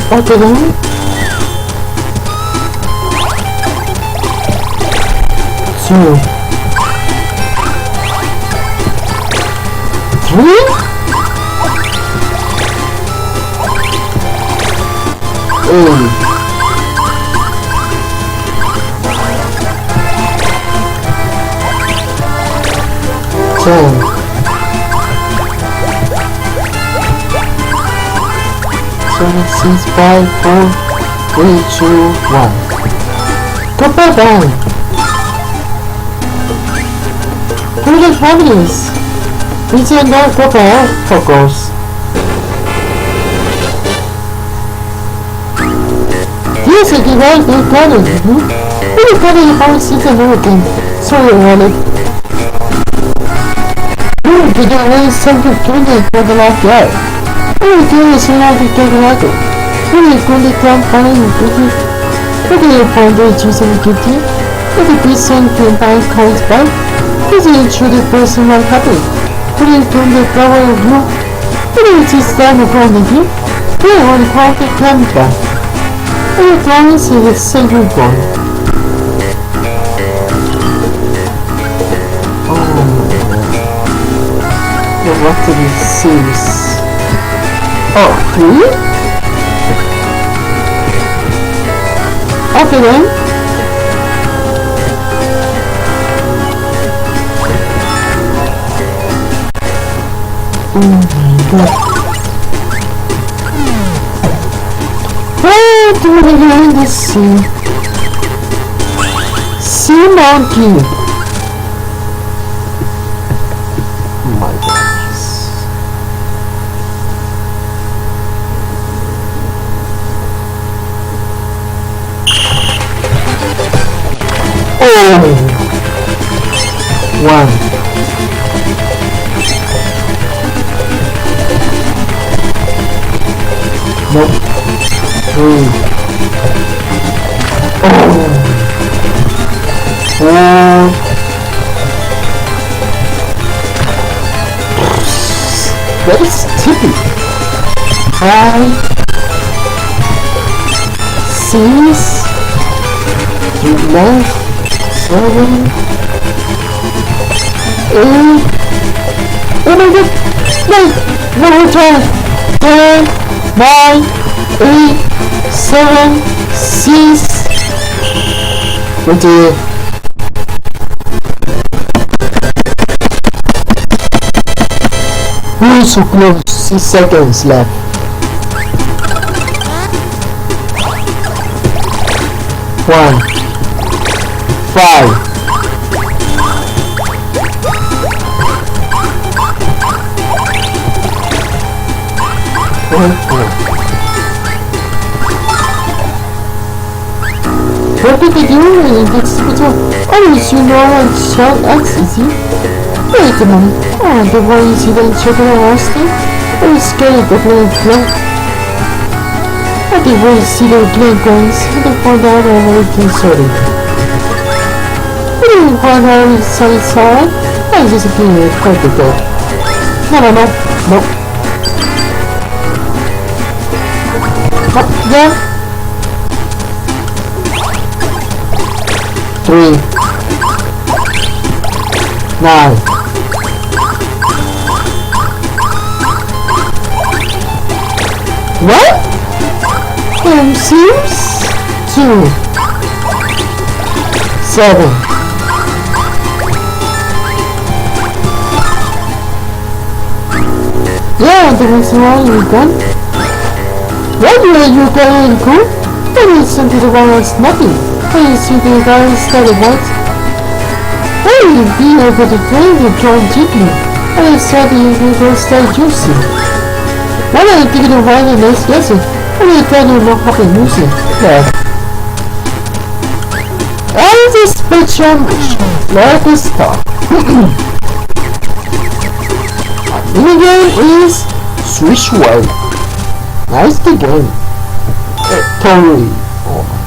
Okay then. 2, 3. 8, 10, 7, 6, 5, 4, 3, 2, 1. Goodbye, bye. Who the families? It's a no goodbye, focus. Yes, I give out the garden. Really got it about season again. Sorry, Wallet. Did you really something to for the last year? Really curious when I became like it. Really good to come finding a good. Look at your phone, they choose a good team. Look at this son can buy cars back. This is true the person like happy. Really turn the flower of blue. Really just down the ground of you. Really want to call the camera. And the flowers is a sacred one. What did it seems? Oh, 3? Okay then. Oh my god. Where do we learn this sea? Sea monkey. Oh my god. One. Nope. 3. Oh. 4. That is tippy. 5. 6. 3 left. 7. 8. Oh my god! Wait! One more time! 10, 9, 8, 7, 6. Wait till. Oh, so close! 6 seconds left. 1, 5. What did they do in the hospital? Oh, you know what child X is you? Wait a minute. Oh, the way you see that children are roasting? I was scared of the blade flow. I didn't really see the blade guns. I didn't find out everything sorry. I didn't find out it's sorry. I was just a kid quite a bit. No. Nope. Yeah. 3, 9. What? Seems 2, 7. Yeah, there was one you done. What were you going to do? Then you sent it around as nothing. Then you see the guy started what? Then you'd be able to play the John Jiggly. And I said you would go stay juicy. Why don't you give it a while and let's guess it? And you tell you not happy music. Yeah. And the special mission, like a star. Our minigame is Swish Way. Nice the game. Totally. Oh my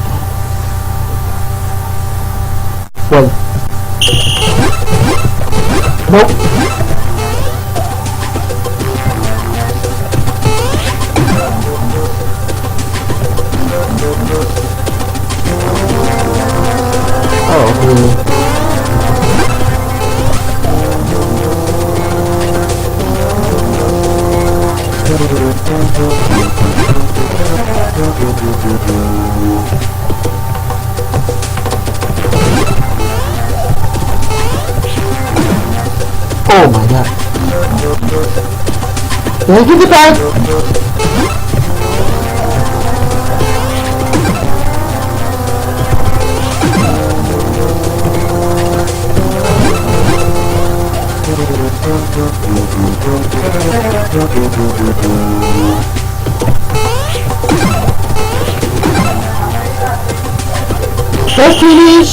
god. Well. Nope. Oh, really? Oh my god. Take it back. Let's finish.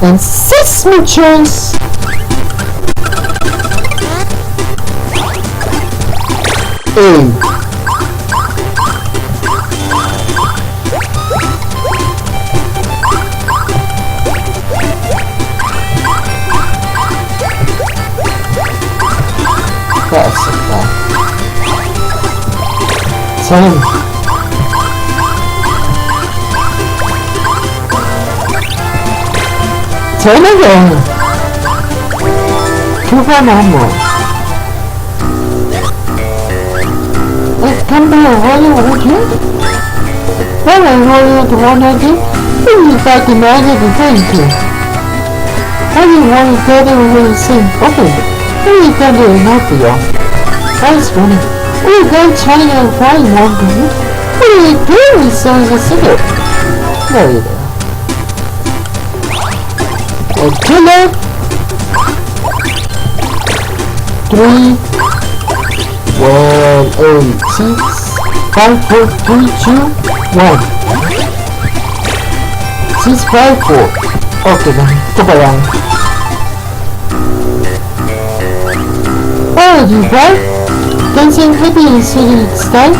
And 6 more chance. Hey. That's it. 10. Ten again. 2 for number. Come to a royal again? Well, I royal to 100. Maybe back in 920. How do you want to get it with the same? Okay. Maybe you can do enough for you. That's funny. We go China and find one. What do you do with songs a secret? There you go. A killer. 3 1 8 6 5 4 3 2 1 6 5 4. Okay then, go around. Oh, you right? Dancing happy in city style.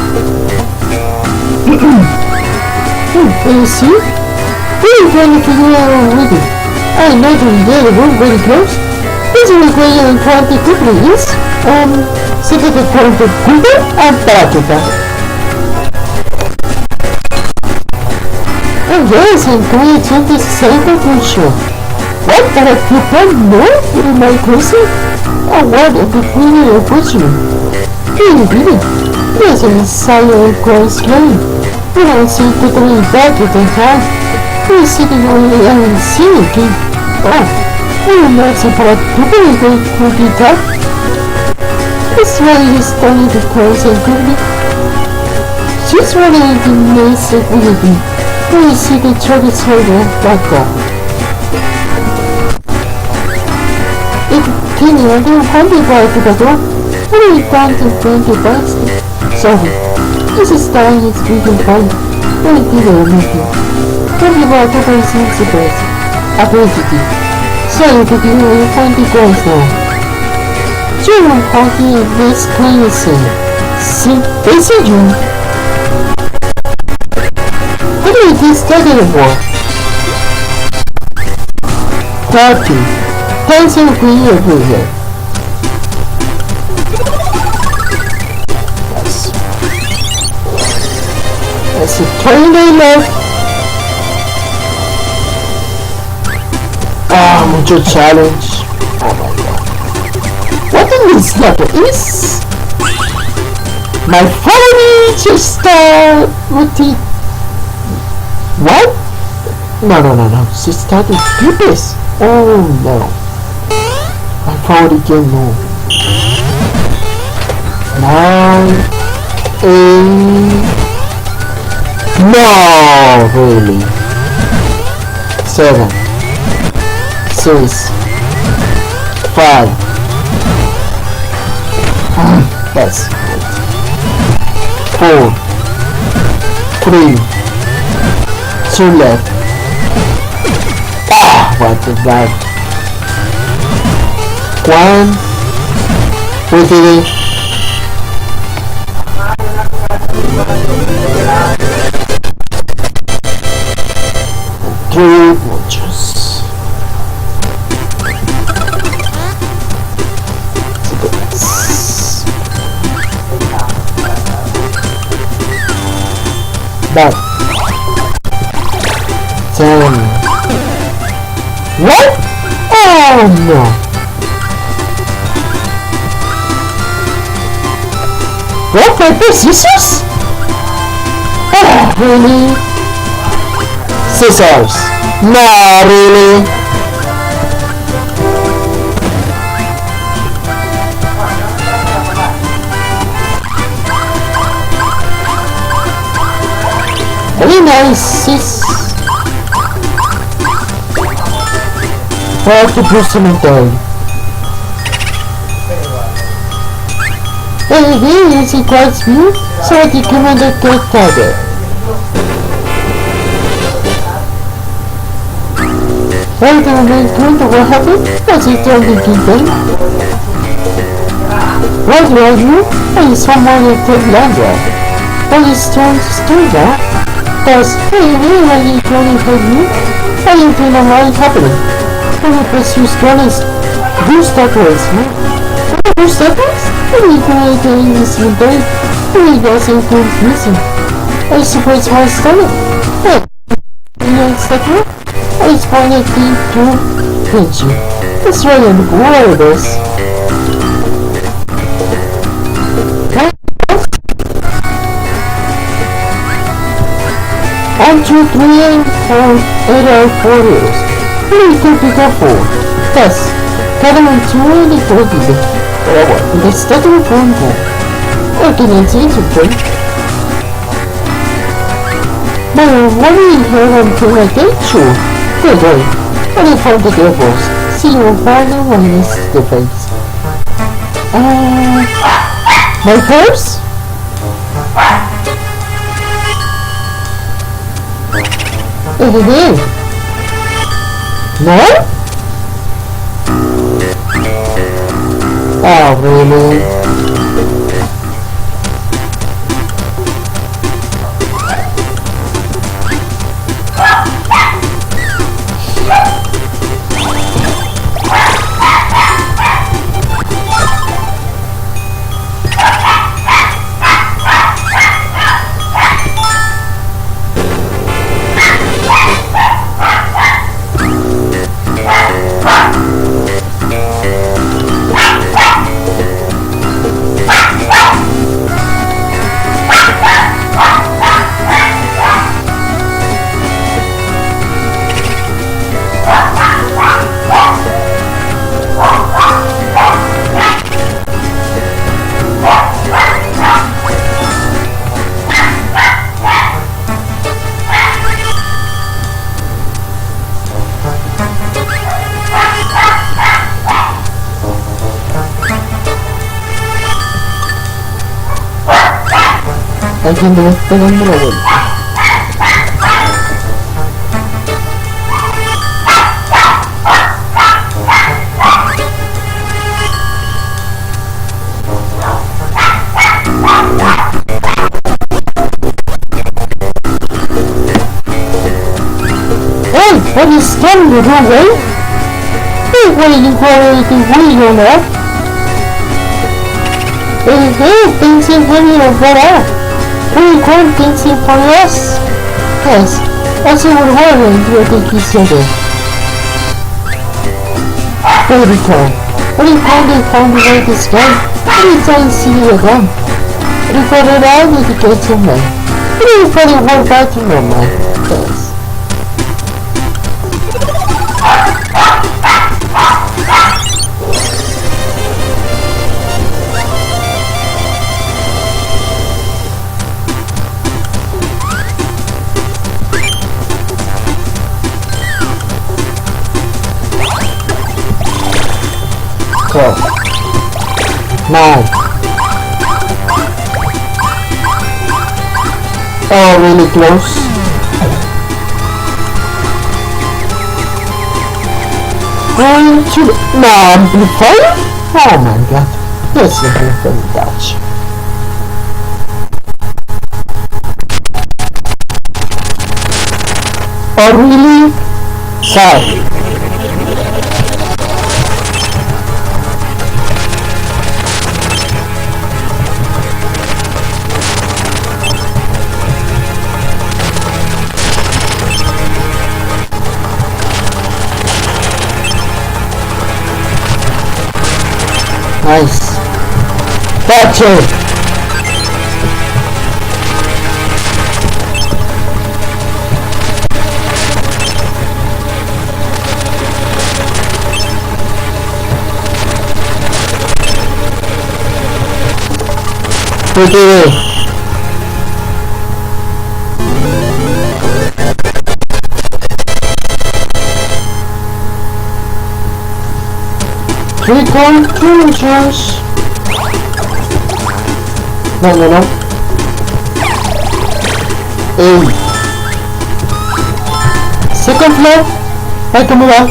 Can you see? What are you trying to figure out already? I imagine the room very close. This is where you encounter the quickly is. So that the point of Google and Baratuka. Oh yes, I'm going to attend this celebration. What? But I prepared more for my person? Oh, what a completely unfortunate. Really? Yes, I'm silent cross lane. We don't see totally back at the time. We're sitting only and seeing. Oh, we're not about totally going to be tough. That's why he's starting to cross and quickly. She's running to miss it really. We see the target's holder back up. It can you do 100 by the door? What are you trying to think about? Sorry, this is dying its freaking fun. What did you anything? Tell me about the person secrets. Ability. Sorry, but you find the guys now. General hockey and this kind of thing. See, this is you. What do you think studying for? 30. Dancing queen everywhere. That's a totally left. Ah, mucho challenge. Oh my god. What in this letter is? My family just with the what? No. She started pupils. Oh no. I found it again. No. 9 8 No, really. 7 6 5 That's good. 4 3 2 left. Ah, what the bad. 1 we did it. Three watches. Back. 10. What? Oh no. Rock, paper, scissors? Oh, really? Scissors. Not really. Very nice, sis. Well, to cemetery. Hey, is it quite smooth? So I think I'm gonna get target. Well, the main point of what happened was it on the kingdom. What do I do? I someone will take longer. But it's turned to stone now. Because, hey, really, I need to only help you. I didn't know what is happening. When the pursues gunners do start racing. Do start race? I need to make this day. Really doesn't confusing. I suppose my stomach. Hey, you know, second? I just wanted to pinch you. That's right in the correros. One, two, three, and four, 8 out correros. Really could be careful. Thus, cada two and the 40. Oh, the starting phone call. Working in the but what do you hear until I get you? Good day. When I found the devils, see you finally when it's the face. My purse? No? Oh, really? Alguien debe estar dando la vuelta. Hey, what is standing the wrong way? Hey, waiting for the wheel on that. Hey, things in heavy or better. We can't think for us. Yes, that's what we're having to think you said it. There we go. When you finally found the way to scan, anytime see you again. We got it out with the gates of men. We probably went back to normal. Yes. Nine. Oh, really close. Going to the amplifier? Oh my god, this is a very Dutch. Oh really? Sorry. Nice. That's it. Porque conclusions. No. Hey. Second floor. Ay, ¿cómo va?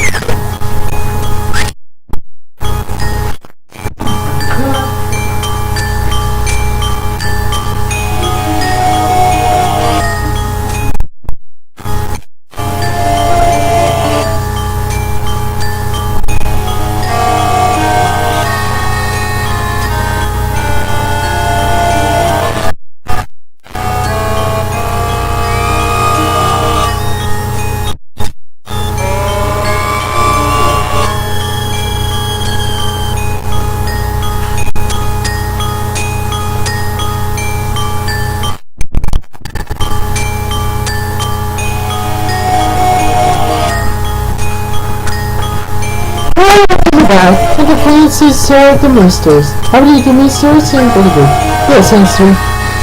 And the police serve the mysteries. Habría que mysteries siempre good. Yes, answer.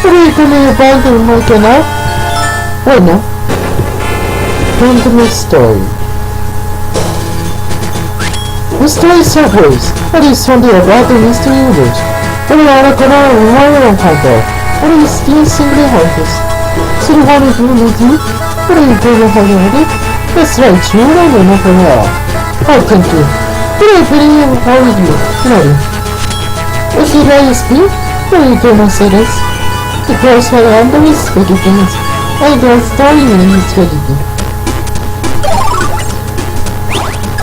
Habría que me abandon my canal. Bueno. From the mystery. Mystery subways. What is something about the mystery universe? Pero ahora con un nuevo encanto. What is the single hunters? So the one is really deep. What are you going to have? That's right, you don't know for now. Oh, thank you. Pero how are you? Claro. If you like to speak, what are you going to say this? The girls were under his spaghettis. And the story in his spaghetti.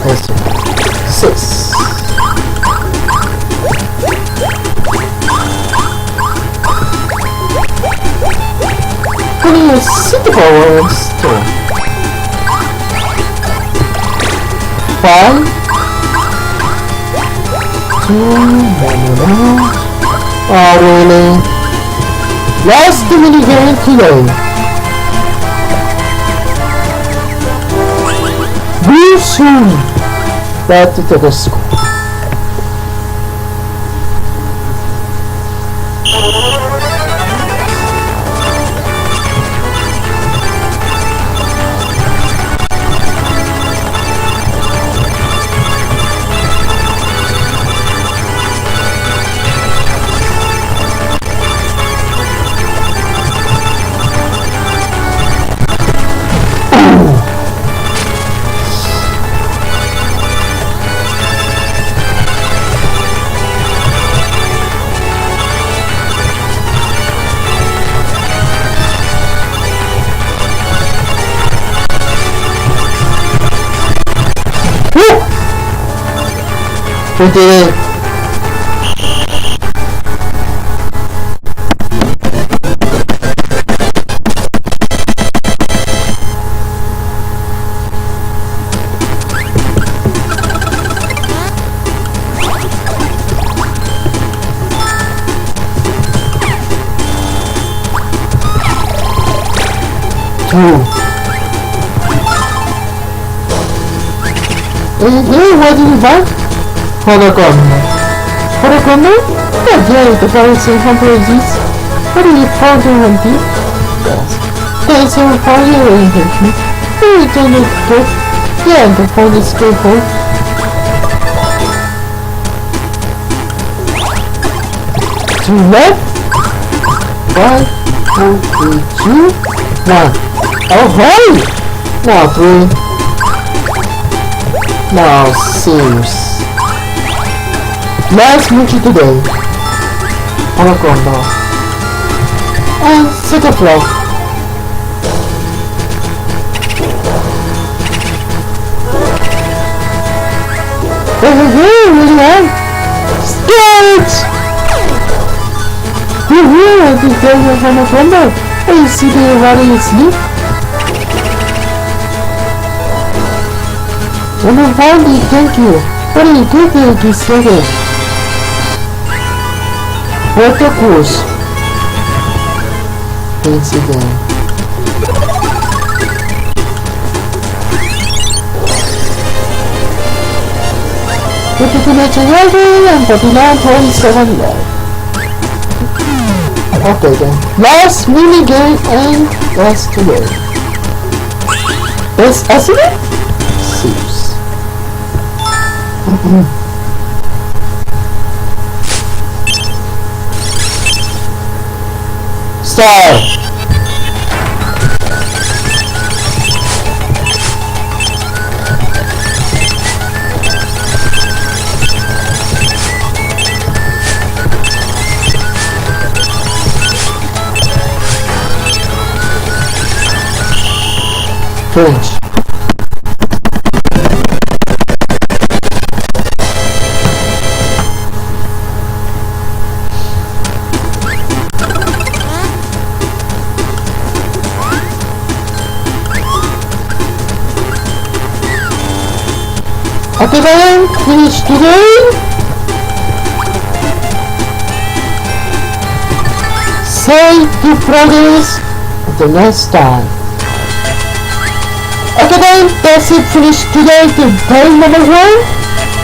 Yes, 6. What do you see the words? 5. Oh, really? Last minigame today. Real soon. Back to the school. We did it. Hey, what did you buy? Holoconno? Yeah, the currency comprises. What do you found in one deep? Yes. There's a fire orientation. You don't look good. Yeah, the phone is good for. To left. 1, 2, 3, 2, 1. Oh, hey! Now 3. Now 6. Last movie today. Holoconno. And second floor. Hey, really hard. Start! I think there's a Holoconno. Hey, you see the body asleep? Wonderful, thank you. What are you doing this second? What the course? Thanks again. What you can make a and 49.7 left. Okay then. Last mini game and last today. Best estimate? Seems. Start. Finish. Okay then, finish today. Save the progress the next time. Okay then, that's it, finish today to game number 1.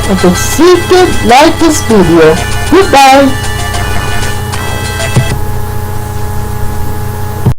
And if you like this video, goodbye.